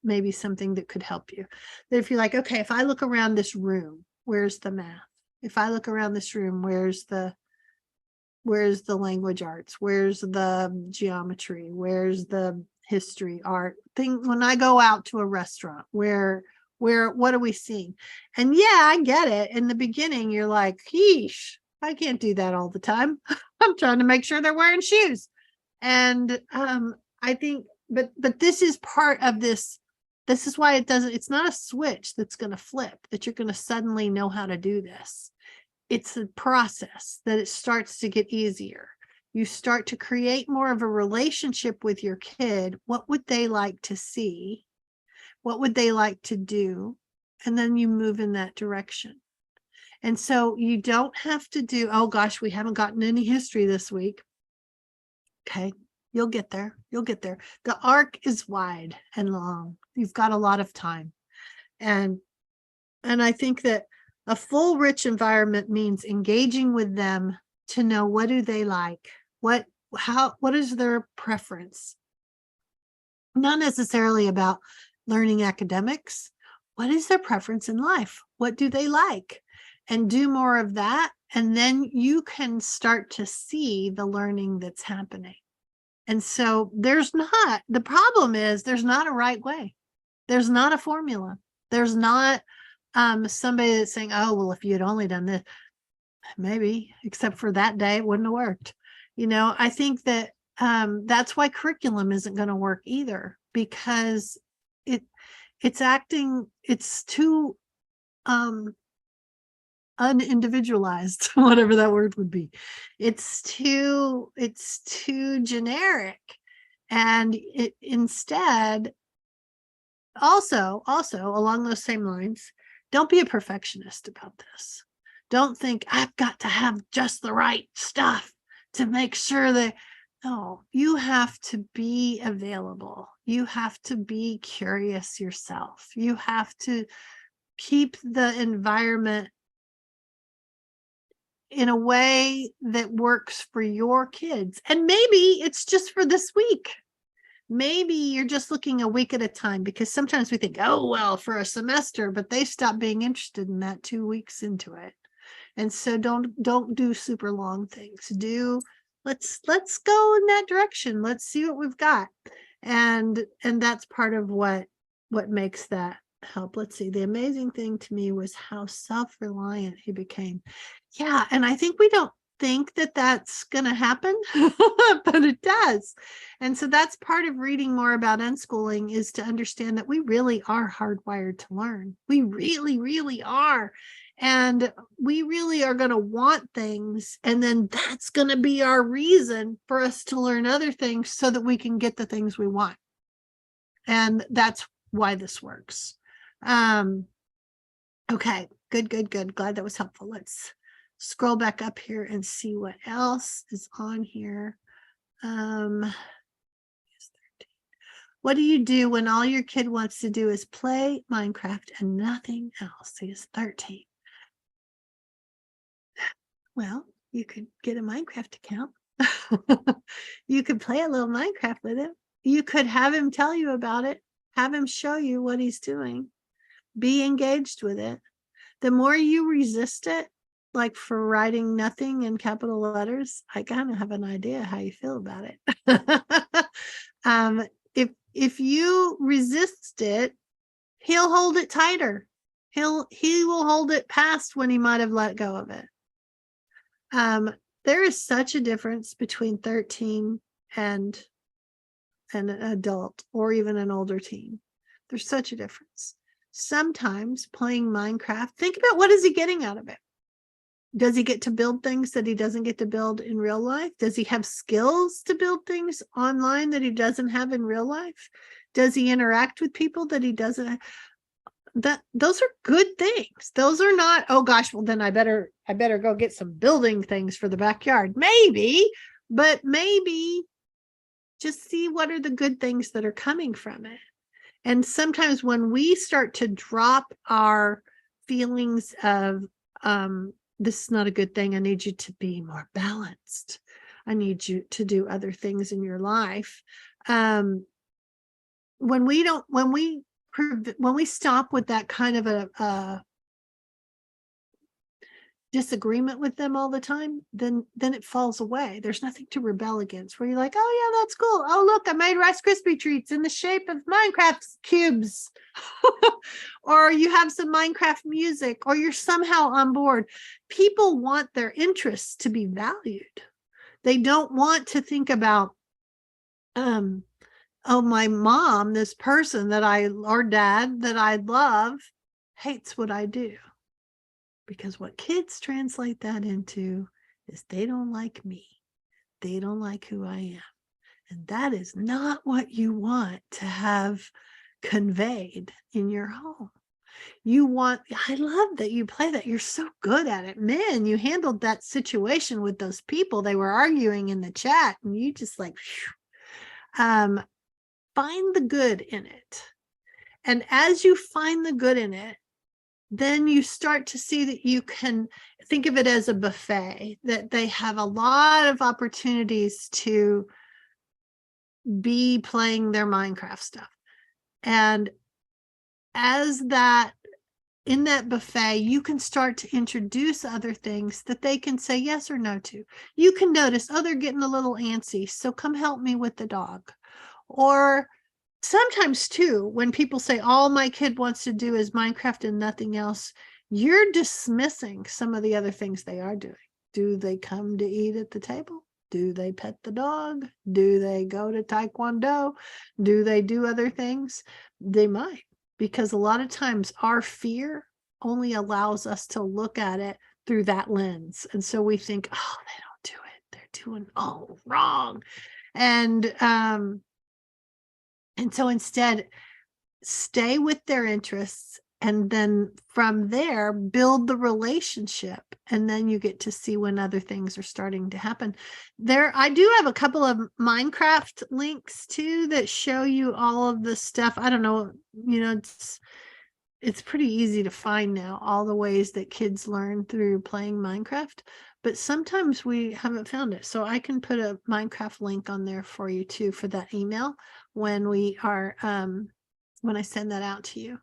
maybe something that could help you. That if you're like, okay, if I look around this room, where's the math? If I look around this room, where's the language arts? Where's the geometry? Where's the history, art thing? When I go out to a restaurant, what are we seeing? And yeah, I get it. In the beginning, you're like, yeesh, I can't do that all the time. I'm trying to make sure they're wearing shoes. And I think, but this is part of this. This is why it's not a switch that's going to flip, that you're going to suddenly know how to do this. It's a process that it starts to get easier. You start to create more of a relationship with your kid. What would they like to see? What would they like to do? And then you move in that direction. And so you don't have to do, oh gosh, we haven't gotten any history this week. Okay, you'll get there. You'll get there. The arc is wide and long. You've got a lot of time. And I think that a full, rich environment means engaging with them to know, what do they like? What is their preference? Not necessarily about learning academics. What is their preference in life? What do they like? And do more of that. And then you can start to see the learning that's happening. And so the problem is there's not a right way. There's not a formula. There's not somebody that's saying, oh, well, if you had only done this, maybe, except for that day, it wouldn't have worked. I think that that's why curriculum isn't going to work either, because it's too unindividualized, whatever that word would be. It's too generic. And it instead, also along those same lines, don't be a perfectionist about this. Don't think I've got to have just the right stuff to make sure that, no, you have to be available. You have to be curious yourself. You have to keep the environment in a way that works for your kids. And maybe it's just for this week. Maybe you're just looking a week at a time, because sometimes we think, oh, well, for a semester, but they stop being interested in that 2 weeks into it. And so don't do super long things. Let's go in that direction. Let's see what we've got. And that's part of what makes that help. Let's see. The amazing thing to me was how self-reliant he became. Yeah. And I think we don't think that that's going to happen, but it does. And so that's part of reading more about unschooling, is to understand that we really are hardwired to learn. We really, really are. And we really are going to want things. And then that's going to be our reason for us to learn other things so that we can get the things we want. And that's why this works. Okay, good. Glad that was helpful. Let's scroll back up here and see what else is on here. What do you do when all your kid wants to do is play Minecraft and nothing else? He is 13. Well, you could get a Minecraft account. You could play a little Minecraft with him. You could have him tell you about it, have him show you what he's doing, be engaged with it. The more you resist it, like for writing nothing in capital letters, I kind of have an idea how you feel about it. If you resist it, he'll hold it tighter. He will hold it past when he might have let go of it. There is such a difference between 13 and an adult, or even an older teen. There's such a difference. Sometimes playing Minecraft, think about, what is he getting out of it? Does he get to build things that he doesn't get to build in real life? Does he have skills to build things online that he doesn't have in real life? Does he interact with people that he doesn't? Those are good things. Those are not, oh gosh, well then I better go get some building things for the backyard. Maybe, but maybe just see what are the good things that are coming from it. And sometimes when we start to drop our feelings of, this is not a good thing, I need you to be more balanced, I need you to do other things in your life. When we stop with that kind of a disagreement with them all the time, then it falls away. There's nothing to rebel against, where you're like, oh yeah, that's cool. Oh look, I made Rice Krispie treats in the shape of Minecraft cubes. Or you have some Minecraft music, or you're somehow on board. People want their interests to be valued. They don't want to think about, oh, my mom, this person or dad that I love, hates what I do. Because what kids translate that into is they don't like me. They don't like who I am. And that is not what you want to have conveyed in your home. I love that you play that. You're so good at it. Man, you handled that situation with those people. They were arguing in the chat and you just like, find the good in it. And as you find the good in it, then you start to see that you can think of it as a buffet, that they have a lot of opportunities to be playing their Minecraft stuff. And in that buffet, you can start to introduce other things that they can say yes or no to. You can notice, oh, they're getting a little antsy, so come help me with the dog. Or sometimes too, when people say all my kid wants to do is Minecraft and nothing else, you're dismissing some of the other things they are doing. Do they come to eat at the table? Do they pet the dog? Do they go to Taekwondo? Do they do other things? They might, because a lot of times our fear only allows us to look at it through that lens. And so we think, oh, they don't do it. They're doing all wrong. And And so instead, stay with their interests, and then from there build the relationship, and then you get to see when other things are starting to happen. I do have a couple of Minecraft links too that show you all of the stuff. I don't know, it's pretty easy to find now, all the ways that kids learn through playing Minecraft, but sometimes we haven't found it. So I can put a Minecraft link on there for you too, for that email when we are when I send that out to you.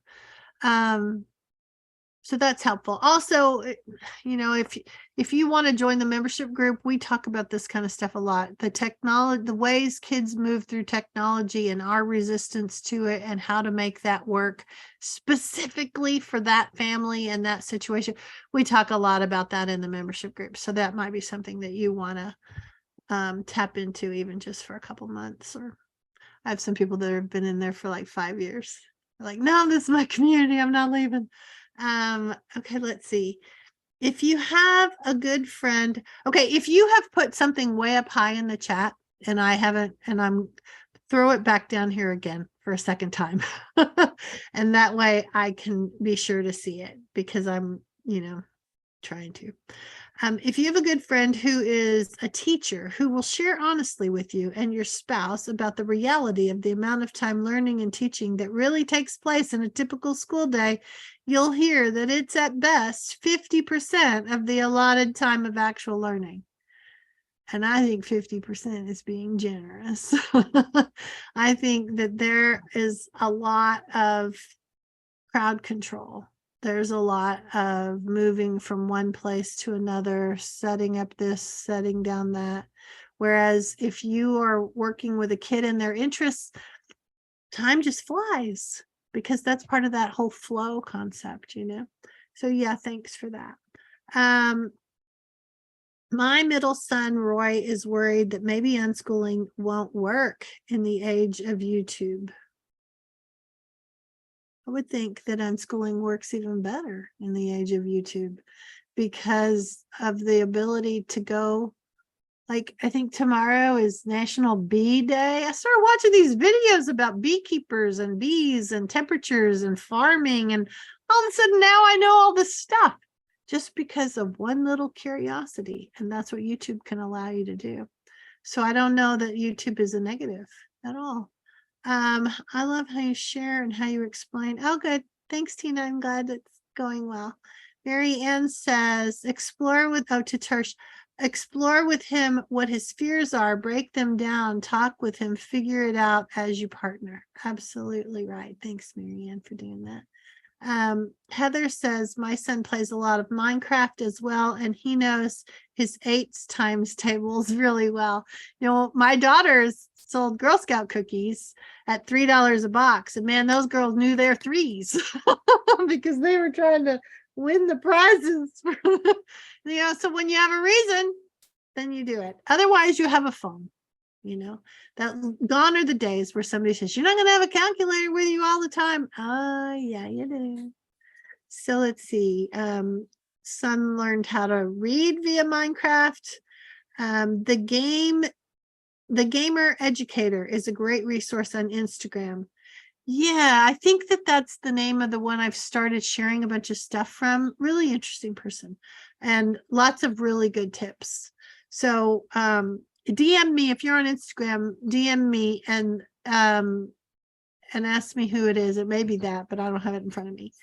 So that's helpful. Also, if you want to join the membership group, we talk about this kind of stuff a lot. The technology, the ways kids move through technology and our resistance to it, and how to make that work specifically for that family and that situation. We talk a lot about that in the membership group. So that might be something that you want to tap into, even just for a couple months. Or I have some people that have been in there for like 5 years. They're like, no, this is my community, I'm not leaving. Okay, let's see. If you have a good friend, okay, if you have put something way up high in the chat and I haven't, and I'm throw it back down here again for a second time. And that way I can be sure to see it, because I'm, trying to. If you have a good friend who is a teacher who will share honestly with you and your spouse about the reality of the amount of time learning and teaching that really takes place in a typical school day, you'll hear that it's at best 50% of the allotted time of actual learning. And I think 50% is being generous. I think that there is a lot of crowd control. There's a lot of moving from one place to another, setting up this, setting down that. Whereas if you are working with a kid and their interests, time just flies, because that's part of that whole flow concept, So yeah, thanks for that. My middle son, Roy, is worried that maybe unschooling won't work in the age of YouTube. I would think that unschooling works even better in the age of YouTube, because of the ability to go, like, I think tomorrow is National Bee Day. I started watching these videos about beekeepers and bees and temperatures and farming, and all of a sudden now I know all this stuff just because of one little curiosity. And that's what YouTube can allow you to do. So I don't know that YouTube is a negative at all. I love how you share and how you explain. Oh, good. Thanks, Tina. I'm glad it's going well. Mary Ann says, explore with him what his fears are, break them down, talk with him, figure it out as you partner. Absolutely right. Thanks, Mary Ann, for doing that. Heather says, my son plays a lot of Minecraft as well, and he knows his 8s times tables really well. My daughters sold Girl Scout cookies at $3 a box, and man, those girls knew their 3s because they were trying to win the prizes. So when you have a reason, then you do it. Otherwise, you have a phone. That gone are the days where somebody says, you're not going to have a calculator with you all the time. Yeah, you do. So let's see. Son learned how to read via Minecraft. The Gamer Educator is a great resource on Instagram. Yeah, I think that's the name of the one I've started sharing a bunch of stuff from. Really interesting person, and lots of really good tips. So DM me if you're on Instagram. DM me and ask me who it is. It may be that, but I don't have it in front of me.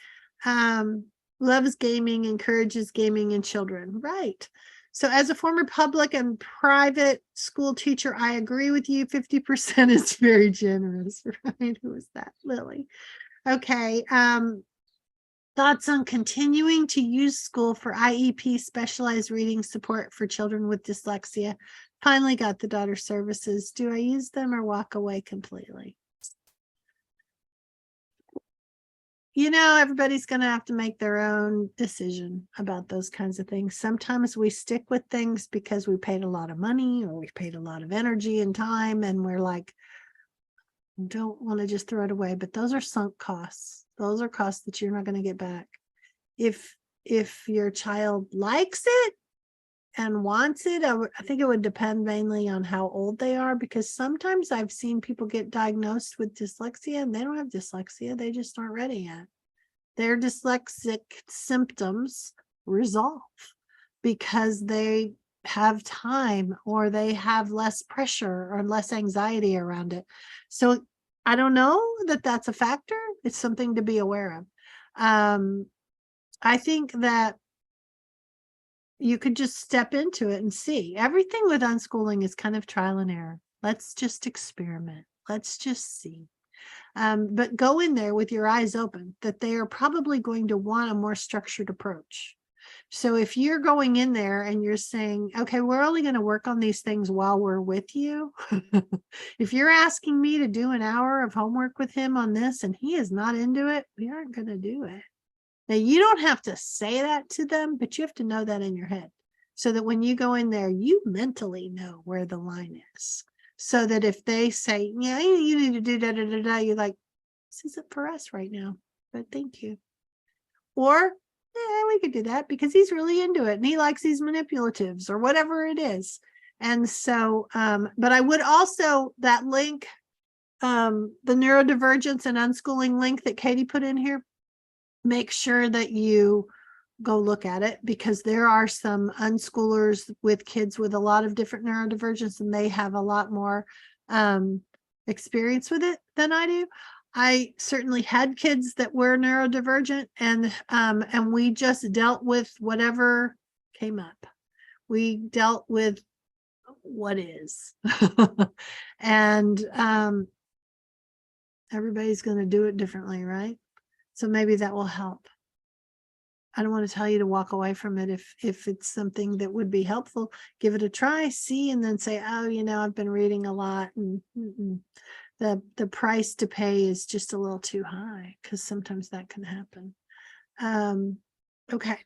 Loves gaming, encourages gaming in children. Right. So as a former public and private school teacher, I agree with you. 50% is very generous, right? Who is that? Lily. Okay. Thoughts on continuing to use school for IEP specialized reading support for children with dyslexia. Finally got the daughter services. Do I use them or walk away completely? Everybody's going to have to make their own decision about those kinds of things. Sometimes we stick with things because we paid a lot of money or we paid a lot of energy and time, and we're like, don't want to just throw it away. But those are sunk costs. Those are costs that you're not going to get back. If your child likes it and wants it, I think it would depend mainly on how old they are, because sometimes I've seen people get diagnosed with dyslexia and they don't have dyslexia. They just aren't ready yet. Their dyslexic symptoms resolve because they have time, or they have less pressure or less anxiety around it. So I don't know that that's a factor. It's something to be aware of. I think that you could just step into it and see. Everything with unschooling is kind of trial and error. Let's just experiment. Let's just see. But go in there with your eyes open that they are probably going to want a more structured approach. So if you're going in there and you're saying, okay, we're only going to work on these things while we're with you. If you're asking me to do an hour of homework with him on this and he is not into it, we aren't going to do it. Now, you don't have to say that to them, but you have to know that in your head so that when you go in there, you mentally know where the line is. So that if they say, yeah, you need to do da da da da, you're like, this isn't for us right now, but thank you. Or, yeah, we could do that because he's really into it and he likes these manipulatives or whatever it is. And so, but I would also, that link, the neurodivergence and unschooling link that Katie put in here, make sure that you go look at it, because there are some unschoolers with kids with a lot of different neurodivergence and they have a lot more experience with it than I do. I certainly had kids that were neurodivergent, and we just dealt with whatever came up. We dealt with what is. And everybody's going to do it differently, right? So maybe that will help. I don't want to tell you to walk away from it. If it's something that would be helpful, give it a try, see, and then say, oh, I've been reading a lot, and the price to pay is just a little too high, because sometimes that can happen. Okay,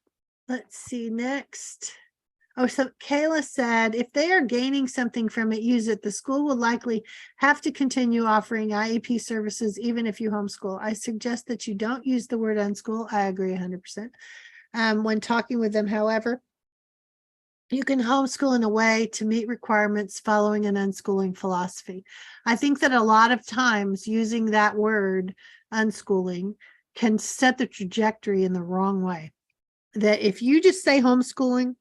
let's see next. Oh, so Kayla said, if they are gaining something from it, use it. The school will likely have to continue offering IEP services, even if you homeschool. I suggest that you don't use the word unschool. I agree 100%. When talking with them, however, you can homeschool in a way to meet requirements following an unschooling philosophy. I think that a lot of times using that word unschooling can set the trajectory in the wrong way. That if you just say homeschooling,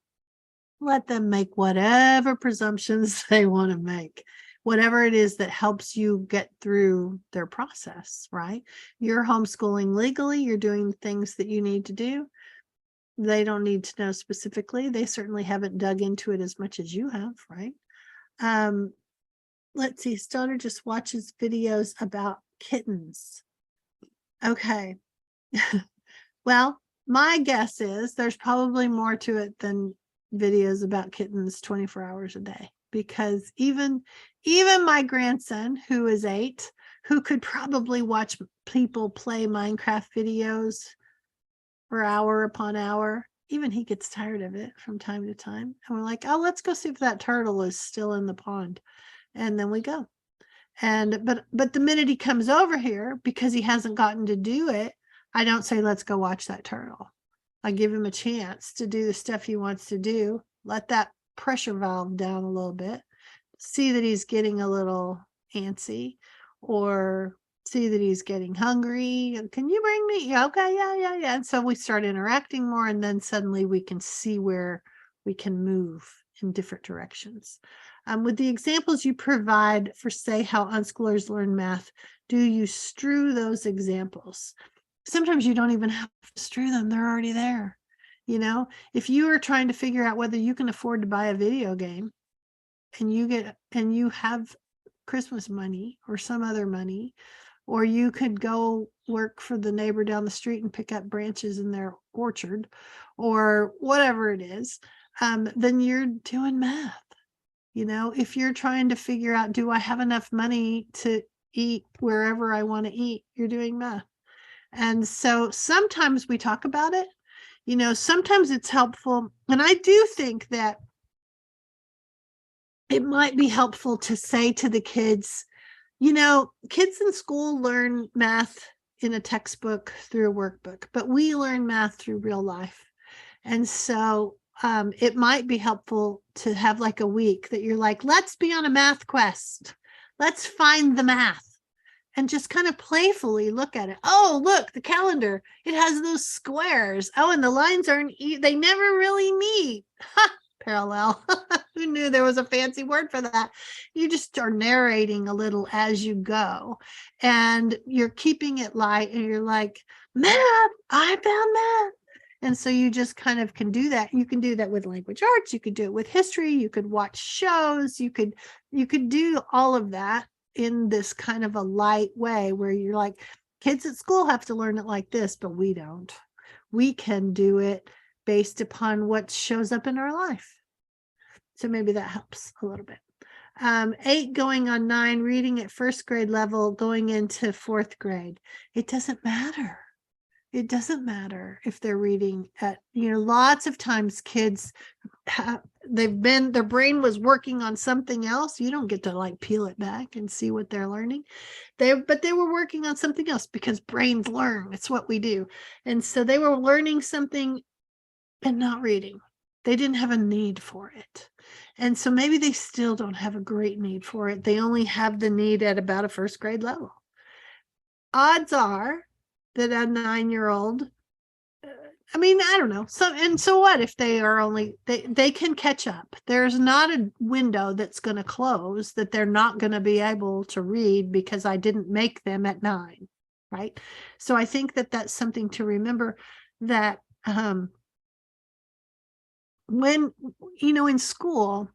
let them make whatever presumptions they want to make, whatever it is that helps you get through their process, right? You're homeschooling legally, you're doing things that you need to do. They don't need to know specifically. They certainly haven't dug into it as much as you have, right? Let's see, his daughter just watches videos about kittens. Okay. Well, my guess is there's probably more to it than videos about kittens 24 hours a day, because even my grandson, who is 8, who could probably watch people play Minecraft videos for hour upon hour, even he gets tired of it from time to time. And we're like, oh, let's go see if that turtle is still in the pond. And then we go. And but the minute he comes over here, because he hasn't gotten to do it, I don't say, let's go watch that turtle. I give him a chance to do the stuff he wants to do, let that pressure valve down a little bit, see that he's getting a little antsy, or see that he's getting hungry. Can you bring me? Yeah, okay, yeah. And so we start interacting more, and then suddenly we can see where we can move in different directions. With the examples you provide for, say, how unschoolers learn math, do you strew those examples? Sometimes you don't even have to strew them. They're already there. If you are trying to figure out whether you can afford to buy a video game, and you have Christmas money or some other money, or you could go work for the neighbor down the street and pick up branches in their orchard, or whatever it is, then you're doing math. If you're trying to figure out, do I have enough money to eat wherever I want to eat, you're doing math. And so sometimes we talk about it, sometimes it's helpful. And I do think that it might be helpful to say to the kids, kids in school learn math in a textbook through a workbook, but we learn math through real life. And so it might be helpful to have like a week that you're like, let's be on a math quest. Let's find the math and just kind of playfully look at it. Oh, look, the calendar, it has those squares. Oh, and the lines aren't, they never really meet. Ha, parallel. Who knew there was a fancy word for that? You just are narrating a little as you go, and you're keeping it light, and you're like, math, I found math. And so you just kind of can do that. You can do that with language arts. You could do it with history. You could watch shows. You could do all of that in this kind of a light way where you're like, kids at school have to learn it like this, but we don't. We can do it based upon what shows up in our life. So maybe that helps a little bit. 8 going on 9, reading at first grade level, going into 4th grade. It doesn't matter. It doesn't matter if they're reading at, lots of times kids their brain was working on something else. You don't get to like peel it back and see what they're learning. But they were working on something else because brains learn. It's what we do. And so they were learning something and not reading. They didn't have a need for it. And so maybe they still don't have a great need for it. They only have the need at about a first grade level. Odds are that a 9-year-old, I don't know. So what if they are only, they can catch up. There's not a window that's going to close that they're not going to be able to read because I didn't make them at 9, right? So I think that that's something to remember, that when, in school,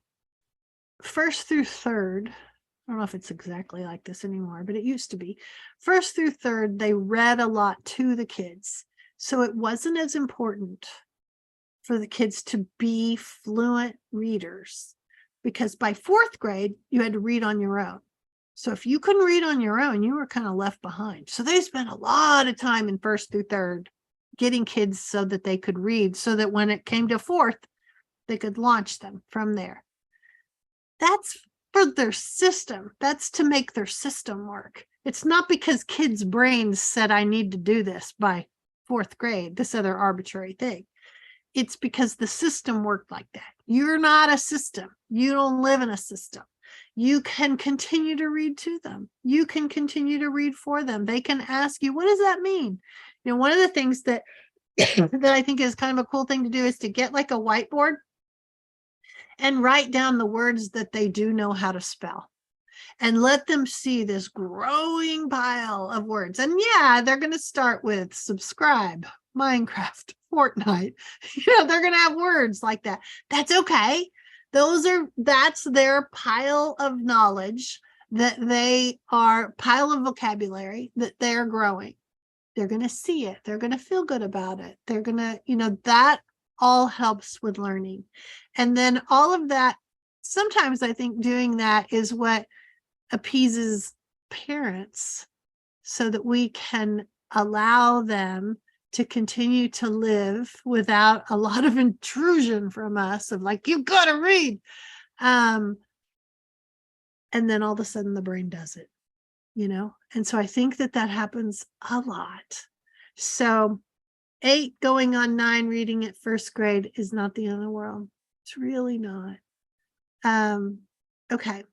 1st through 3rd, I don't know if it's exactly like this anymore, but it used to be 1st through 3rd, they read a lot to the kids. So it wasn't as important for the kids to be fluent readers, because by 4th grade, you had to read on your own. So if you couldn't read on your own, you were kind of left behind. So they spent a lot of time in 1st through 3rd getting kids so that they could read, so that when it came to 4th, they could launch them from there. That's for their system. That's to make their system work. It's not because kids' brains said, I need to do this by 4th grade, this other arbitrary thing. It's because the system worked like that. You're not a system. You don't live in a system. You can continue to read to them. You can continue to read for them. They can ask you, what does that mean? One of the things that that I think is kind of a cool thing to do is to get like a whiteboard and write down the words that they do know how to spell, and let them see this growing pile of words. And yeah, they're going to start with subscribe, Minecraft, Fortnite. They're going to have words like that. That's okay. That's their pile of knowledge, that they are, pile of vocabulary that they're growing. They're going to see it. They're going to feel good about it. They're going to, that all helps with learning. And then all of that, sometimes I think doing that is what appeases parents, so that we can allow them to continue to live without a lot of intrusion from us of like, you've got to read. And then all of a sudden the brain does it, And so I think that happens a lot. So 8 going on 9, reading at 1st grade is not the end of the world. It's really not. Okay.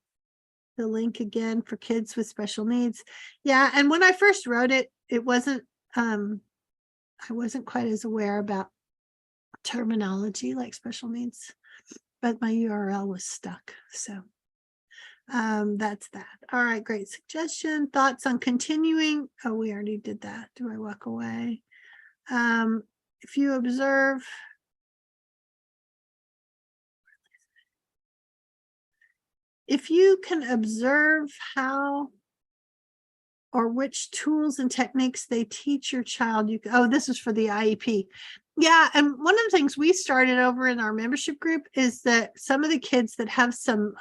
The link again for kids with special needs. Yeah. And when I first wrote it, it wasn't, I wasn't quite as aware about terminology like special needs, but my URL was stuck. So that's that. All right. Great suggestion. Thoughts on continuing? Oh, we already did that. Do I walk away? If you observe, if you can observe how or which tools and techniques they teach your child, this is for the IEP. Yeah, and one of the things we started over in our membership group is that some of the kids that have some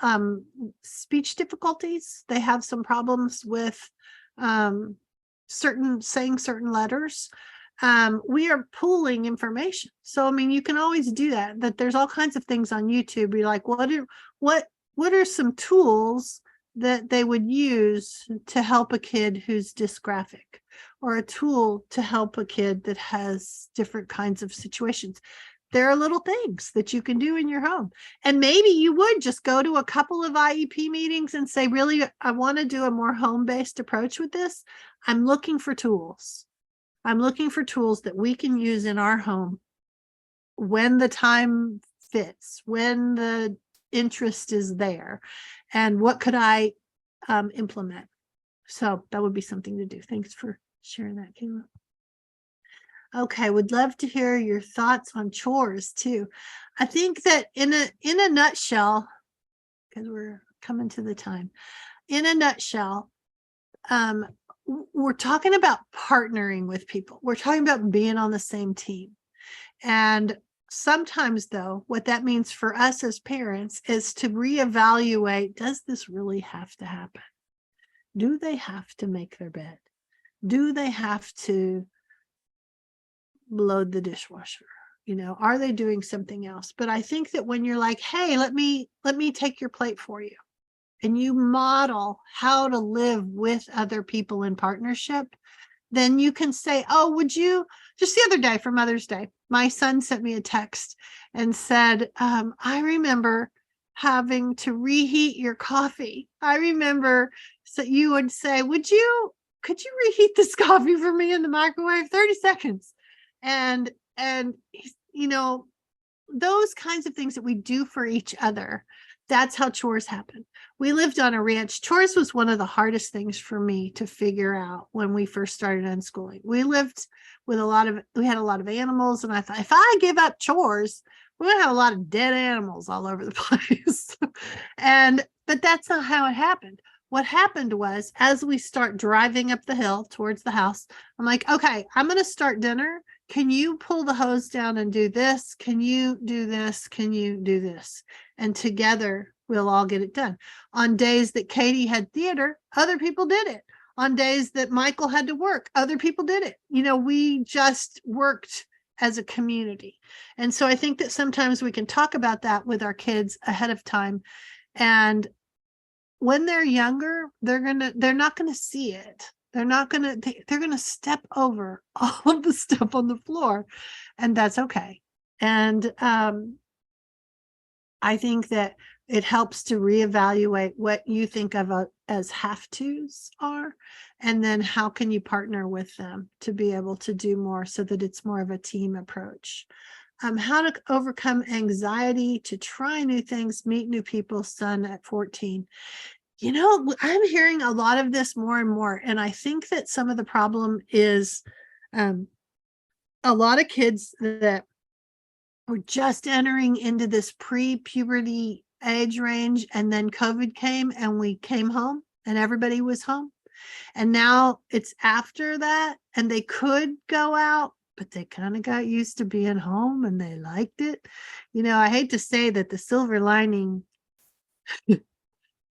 speech difficulties, they have some problems with saying certain letters. We are pooling information. So, you can always do that there's all kinds of things on YouTube. You're like, what are some tools that they would use to help a kid who's dysgraphic, or a tool to help a kid that has different kinds of situations? there are little things that you can do in your home. And maybe you would just go to a couple of IEP meetings and say, really, I want to do a more home-based approach with this. I'm looking for tools. I'm looking for tools that we can use in our home when the time fits, when the interest is there, and what could I implement? So that would be something to do. Thanks for sharing that, Kayla. Okay, would love to hear your thoughts on chores too. I think that in a nutshell, because we're coming to the time, in a nutshell, we're talking about partnering with people. We're talking about being on the same team. And sometimes, though, what that means for us as parents is to reevaluate, does this really have to happen? Do they have to make their bed? Do they have to load the dishwasher? You know, are they doing something else? But I think that when you're like, hey, let me take your plate for you, and you model how to live with other people in partnership, then you can say, oh, would you, just the other day for Mother's Day, my son sent me a text and said, I remember having to reheat your coffee. I remember, so you would say, could you reheat this coffee for me in the microwave? 30 seconds. And, you know, those kinds of things that we do for each other, that's how chores happen. We lived on a ranch. Chores was one of the hardest things for me to figure out when we first started unschooling. We lived with we had a lot of animals, and I thought, if I give up chores, we're gonna have a lot of dead animals all over the place. But that's not how it happened. What happened was, as we start driving up the hill towards the house, I'm like, okay, I'm going to start dinner. Can you pull the hose down and do this? Can you do this? Can you do this? And together we'll all get it done. On days that Katie had theater, other people did it. On days that Michael had to work, other people did it. You know, we just worked as a community. And so I think that sometimes we can talk about that with our kids ahead of time. And when they're younger, they're not gonna see it. They're gonna step over all of the stuff on the floor, and that's okay. And I think that it helps to reevaluate what you think of as have-tos are, and then how can you partner with them to be able to do more so that it's more of a team approach. How to overcome anxiety to try new things, meet new people, son at 14. You know, I'm hearing a lot of this more and more, and I think that some of the problem is a lot of kids that were just entering into this pre-puberty age range, and then COVID came and we came home and everybody was home. And now it's after that, and they could go out, but they kind of got used to being home and they liked it. You know, I hate to say that the silver lining,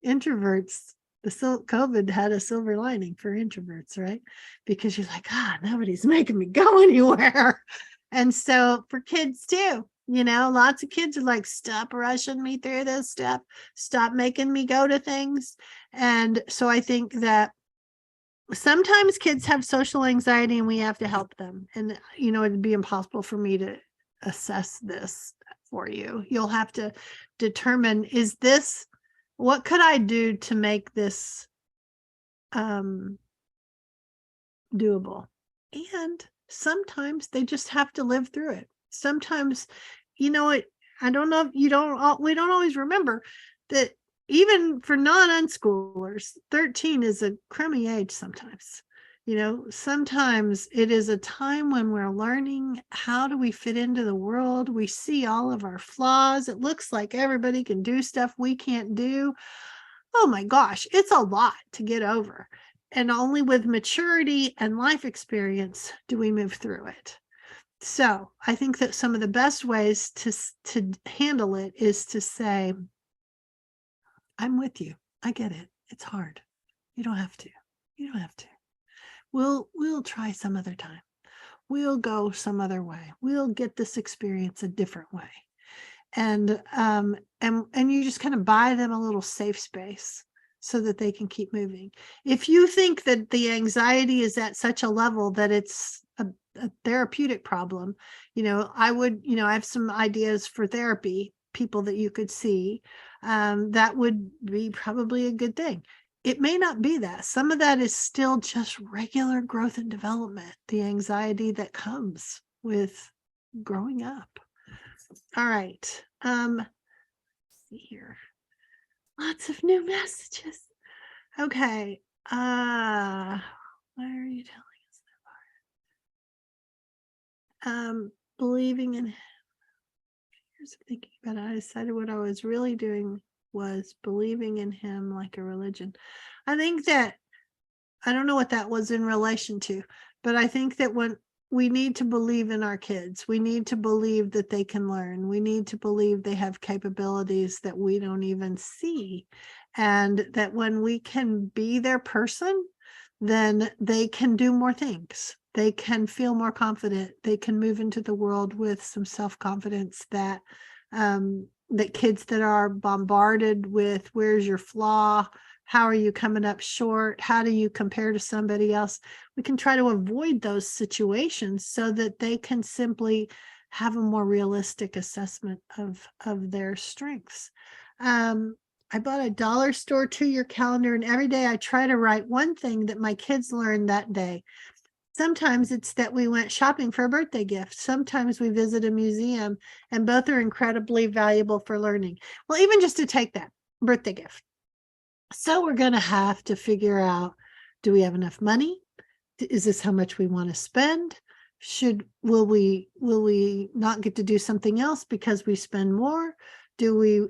introverts, COVID had a silver lining for introverts, right? Because you're like, nobody's making me go anywhere. And so for kids too, you know, lots of kids are like, stop rushing me through this stuff, stop making me go to things. And so I think that sometimes kids have social anxiety and we have to help them. And, you know, it'd be impossible for me to assess this for you. You'll have to determine, what could I do to make this doable? And sometimes they just have to live through it. Sometimes, you know, I don't know if we don't always remember that even for non-unschoolers, 13 is a crummy age sometimes. You know, sometimes it is a time when we're learning, how do we fit into the world? We see all of our flaws. It looks like everybody can do stuff we can't do. Oh my gosh, it's a lot to get over. And only with maturity and life experience do we move through it. So I think that some of the best ways to handle it is to say, I'm with you. I get it. It's hard. You don't have to. You don't have to. We'll try some other time. We'll go some other way. We'll get this experience a different way. And you just kind of buy them a little safe space so that they can keep moving. If you think that the anxiety is at such a level that it's a therapeutic problem. I have some ideas for therapy, people that you could see. That would be probably a good thing. It may not be that. Some of that is still just regular growth and development, the anxiety that comes with growing up. All right. Let's see here. Lots of new messages. Okay. Why are you telling us that? Believing in years of thinking about it, I decided what I was really doing was believing in him like a religion. I think that, I don't know what that was in relation to, but I think that when we need to believe in our kids, we need to believe that they can learn. We need to believe they have capabilities that we don't even see. And that when we can be their person, then they can do more things. They can feel more confident. They can move into the world with some self-confidence that that kids that are bombarded with, where's your flaw? How are you coming up short? How do you compare to somebody else? We can try to avoid those situations so that they can simply have a more realistic assessment of their strengths. I bought a dollar store 2-year calendar, and every day I try to write one thing that my kids learned that day. Sometimes it's that we went shopping for a birthday gift. Sometimes we visit a museum, and both are incredibly valuable for learning. Well, even just to take that birthday gift. So we're going to have to figure out, do we have enough money? Is this how much we want to spend? Will we not get to do something else because we spend more?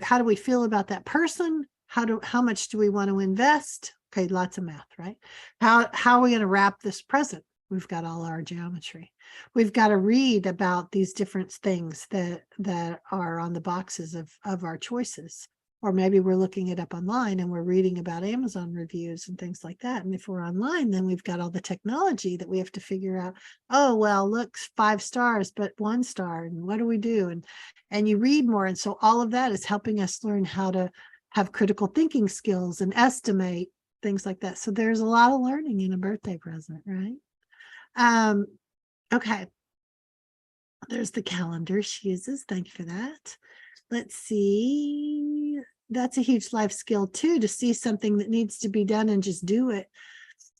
How do we feel about that person? How much do we want to invest? Okay, lots of math, right? How are we going to wrap this present? We've got all our geometry. We've got to read about these different things that are on the boxes of our choices. Or maybe we're looking it up online and we're reading about Amazon reviews and things like that. And if we're online, then we've got all the technology that we have to figure out. Oh, well, look, 5 stars, but 1 star. And what do we do? And you read more. And so all of that is helping us learn how to have critical thinking skills and estimate things like that. So there's a lot of learning in a birthday present, right? Okay. There's the calendar she uses. Thank you for that. Let's see. That's a huge life skill too, to see something that needs to be done and just do it,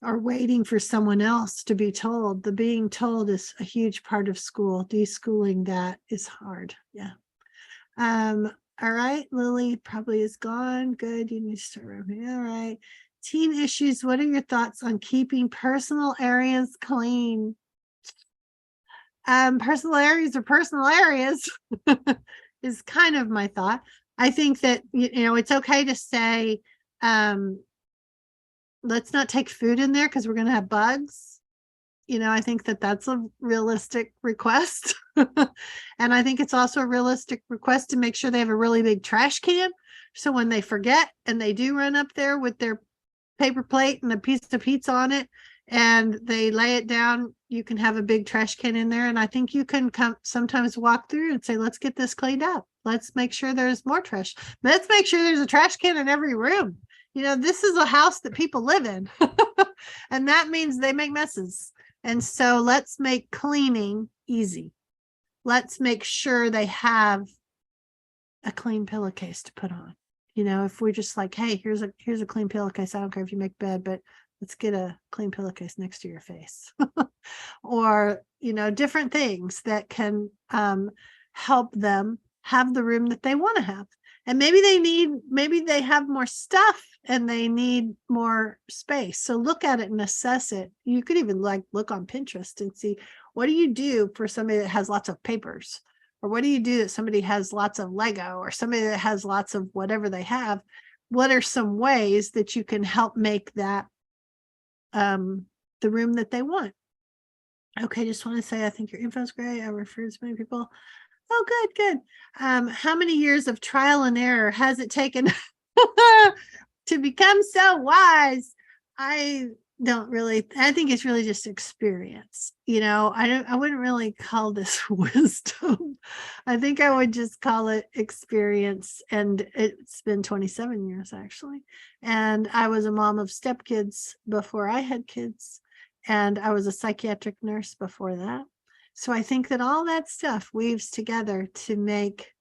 or waiting for someone else to be told. The being told is a huge part of school. Deschooling that is hard. Yeah. All right. Lily probably is gone. Good. You need to start around here. All right. Teen issues. What are your thoughts on keeping personal areas clean? Personal areas are personal areas is kind of my thought. I think that, it's okay to say, let's not take food in there because we're going to have bugs. I think that that's a realistic request. And I think it's also a realistic request to make sure they have a really big trash can. So when they forget and they do run up there with their paper plate and a piece of pizza on it, and they lay it down, you can have a big trash can in there. And I think you can sometimes walk through and say, let's get this cleaned up. Let's make sure there's more trash. Let's make sure there's a trash can in every room. This is a house that people live in. And that means they make messes. And so let's make cleaning easy. Let's make sure they have a clean pillowcase to put on. If we're just like, hey, here's a clean pillowcase. I don't care if you make bed, but let's get a clean pillowcase next to your face. Or, different things that can help them have the room that they want to have. And maybe they have more stuff and they need more space. So look at it and assess it. You could even look on Pinterest and see, what do you do for somebody that has lots of papers? Or what do you do that somebody has lots of Lego, or somebody that has lots of whatever they have? What are some ways that you can help make that the room that they want? Okay, just want to say, I think your info is great. I referred to many people. Oh, good. How many years of trial and error has it taken to become so wise? I think it's really just experience. I wouldn't really call this wisdom. I think I would just call it experience. And it's been 27 years actually. And I was a mom of stepkids before I had kids. And I was a psychiatric nurse before that. So I think that all that stuff weaves together to make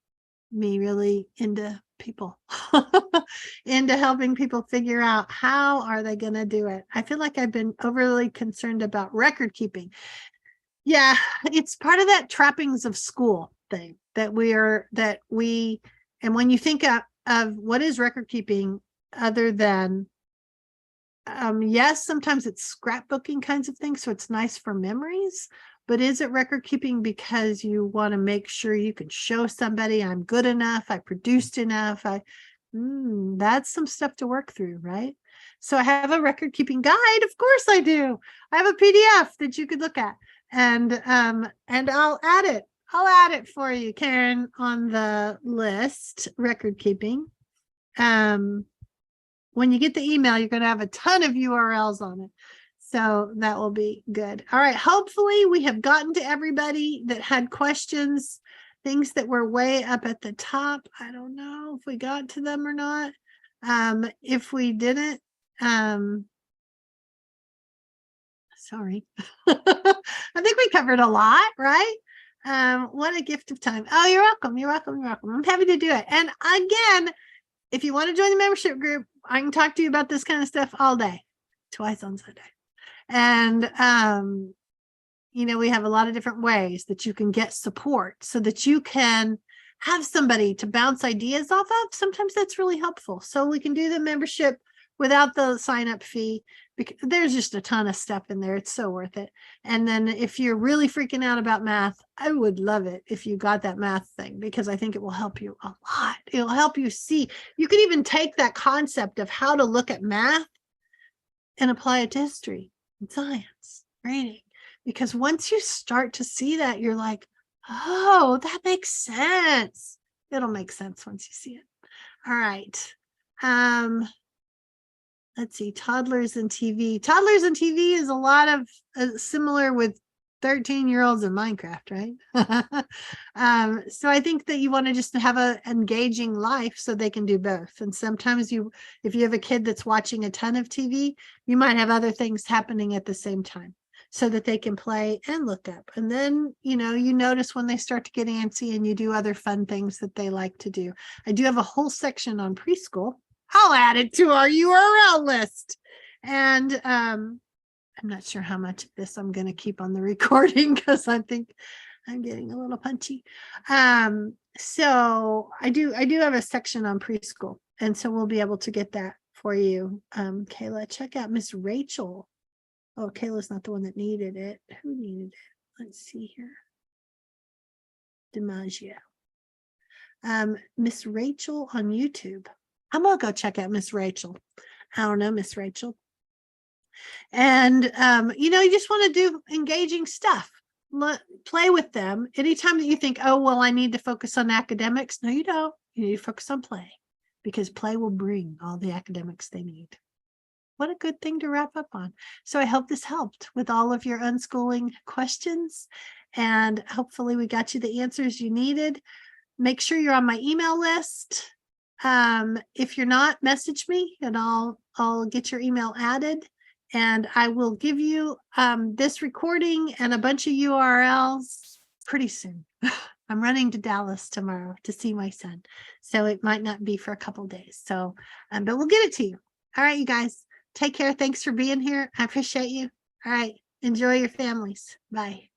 me really into people, into helping people figure out how are they going to do it. I feel like I've been overly concerned about record keeping. Yeah, it's part of that trappings of school thing that and when you think of what is record keeping other than, yes, sometimes it's scrapbooking kinds of things. So it's nice for memories, but is it record keeping because you want to make sure you can show somebody I'm good enough, I produced enough, that's some stuff to work through, right? So I have a record keeping guide. Of course I do. I have a PDF that you could look at, and I'll add it. I'll add it for you, Karen, on the list, record keeping. When you get the email, you're going to have a ton of URLs on it. So that will be good. All right. Hopefully we have gotten to everybody that had questions, things that were way up at the top. I don't know if we got to them or not. If we didn't, sorry. I think we covered a lot, right? What a gift of time. Oh, you're welcome. You're welcome. You're welcome. I'm happy to do it. And again, if you want to join the membership group, I can talk to you about this kind of stuff all day, twice on Sunday. And, we have a lot of different ways that you can get support so that you can have somebody to bounce ideas off of. Sometimes that's really helpful. So we can do the membership without the sign up fee, because there's just a ton of stuff in there. It's so worth it. And then if you're really freaking out about math, I would love it if you got that math thing, because I think it will help you a lot. It'll help you see. You can even take that concept of how to look at math and apply it to history and science, reading. Because once you start to see that, you're like, oh, that makes sense. It'll make sense once you see it. All right. Let's see, toddlers and TV. Toddlers and TV is a lot of similar with 13-year-olds in Minecraft, right? So I think that you want to just have an engaging life so they can do both. And sometimes if you have a kid that's watching a ton of TV, you might have other things happening at the same time so that they can play and look up. And then, you notice when they start to get antsy and you do other fun things that they like to do. I do have a whole section on preschool. I'll add it to our URL list. And I'm not sure how much of this I'm going to keep on the recording because I think I'm getting a little punchy. So I do have a section on preschool. And so we'll be able to get that for you. Kayla, check out Miss Rachel. Oh, Kayla's not the one that needed it. Who needed it? Let's see here. DiMaggio. Miss Rachel on YouTube. I'm gonna go check out Miss Rachel. I don't know, Miss Rachel. And you just want to do engaging stuff. Play with them. Anytime that you think, oh, well, I need to focus on academics. No, you don't. You need to focus on play, because play will bring all the academics they need. What a good thing to wrap up on. So I hope this helped with all of your unschooling questions, and hopefully we got you the answers you needed. Make sure you're on my email list. If you're not, message me and I'll get your email added, and I will give you this recording and a bunch of URLs pretty soon. I'm running to Dallas tomorrow to see my son, so it might not be for a couple days. So, but we'll get it to you. All right, you guys, take care. Thanks for being here. I appreciate you. All right, enjoy your families. Bye.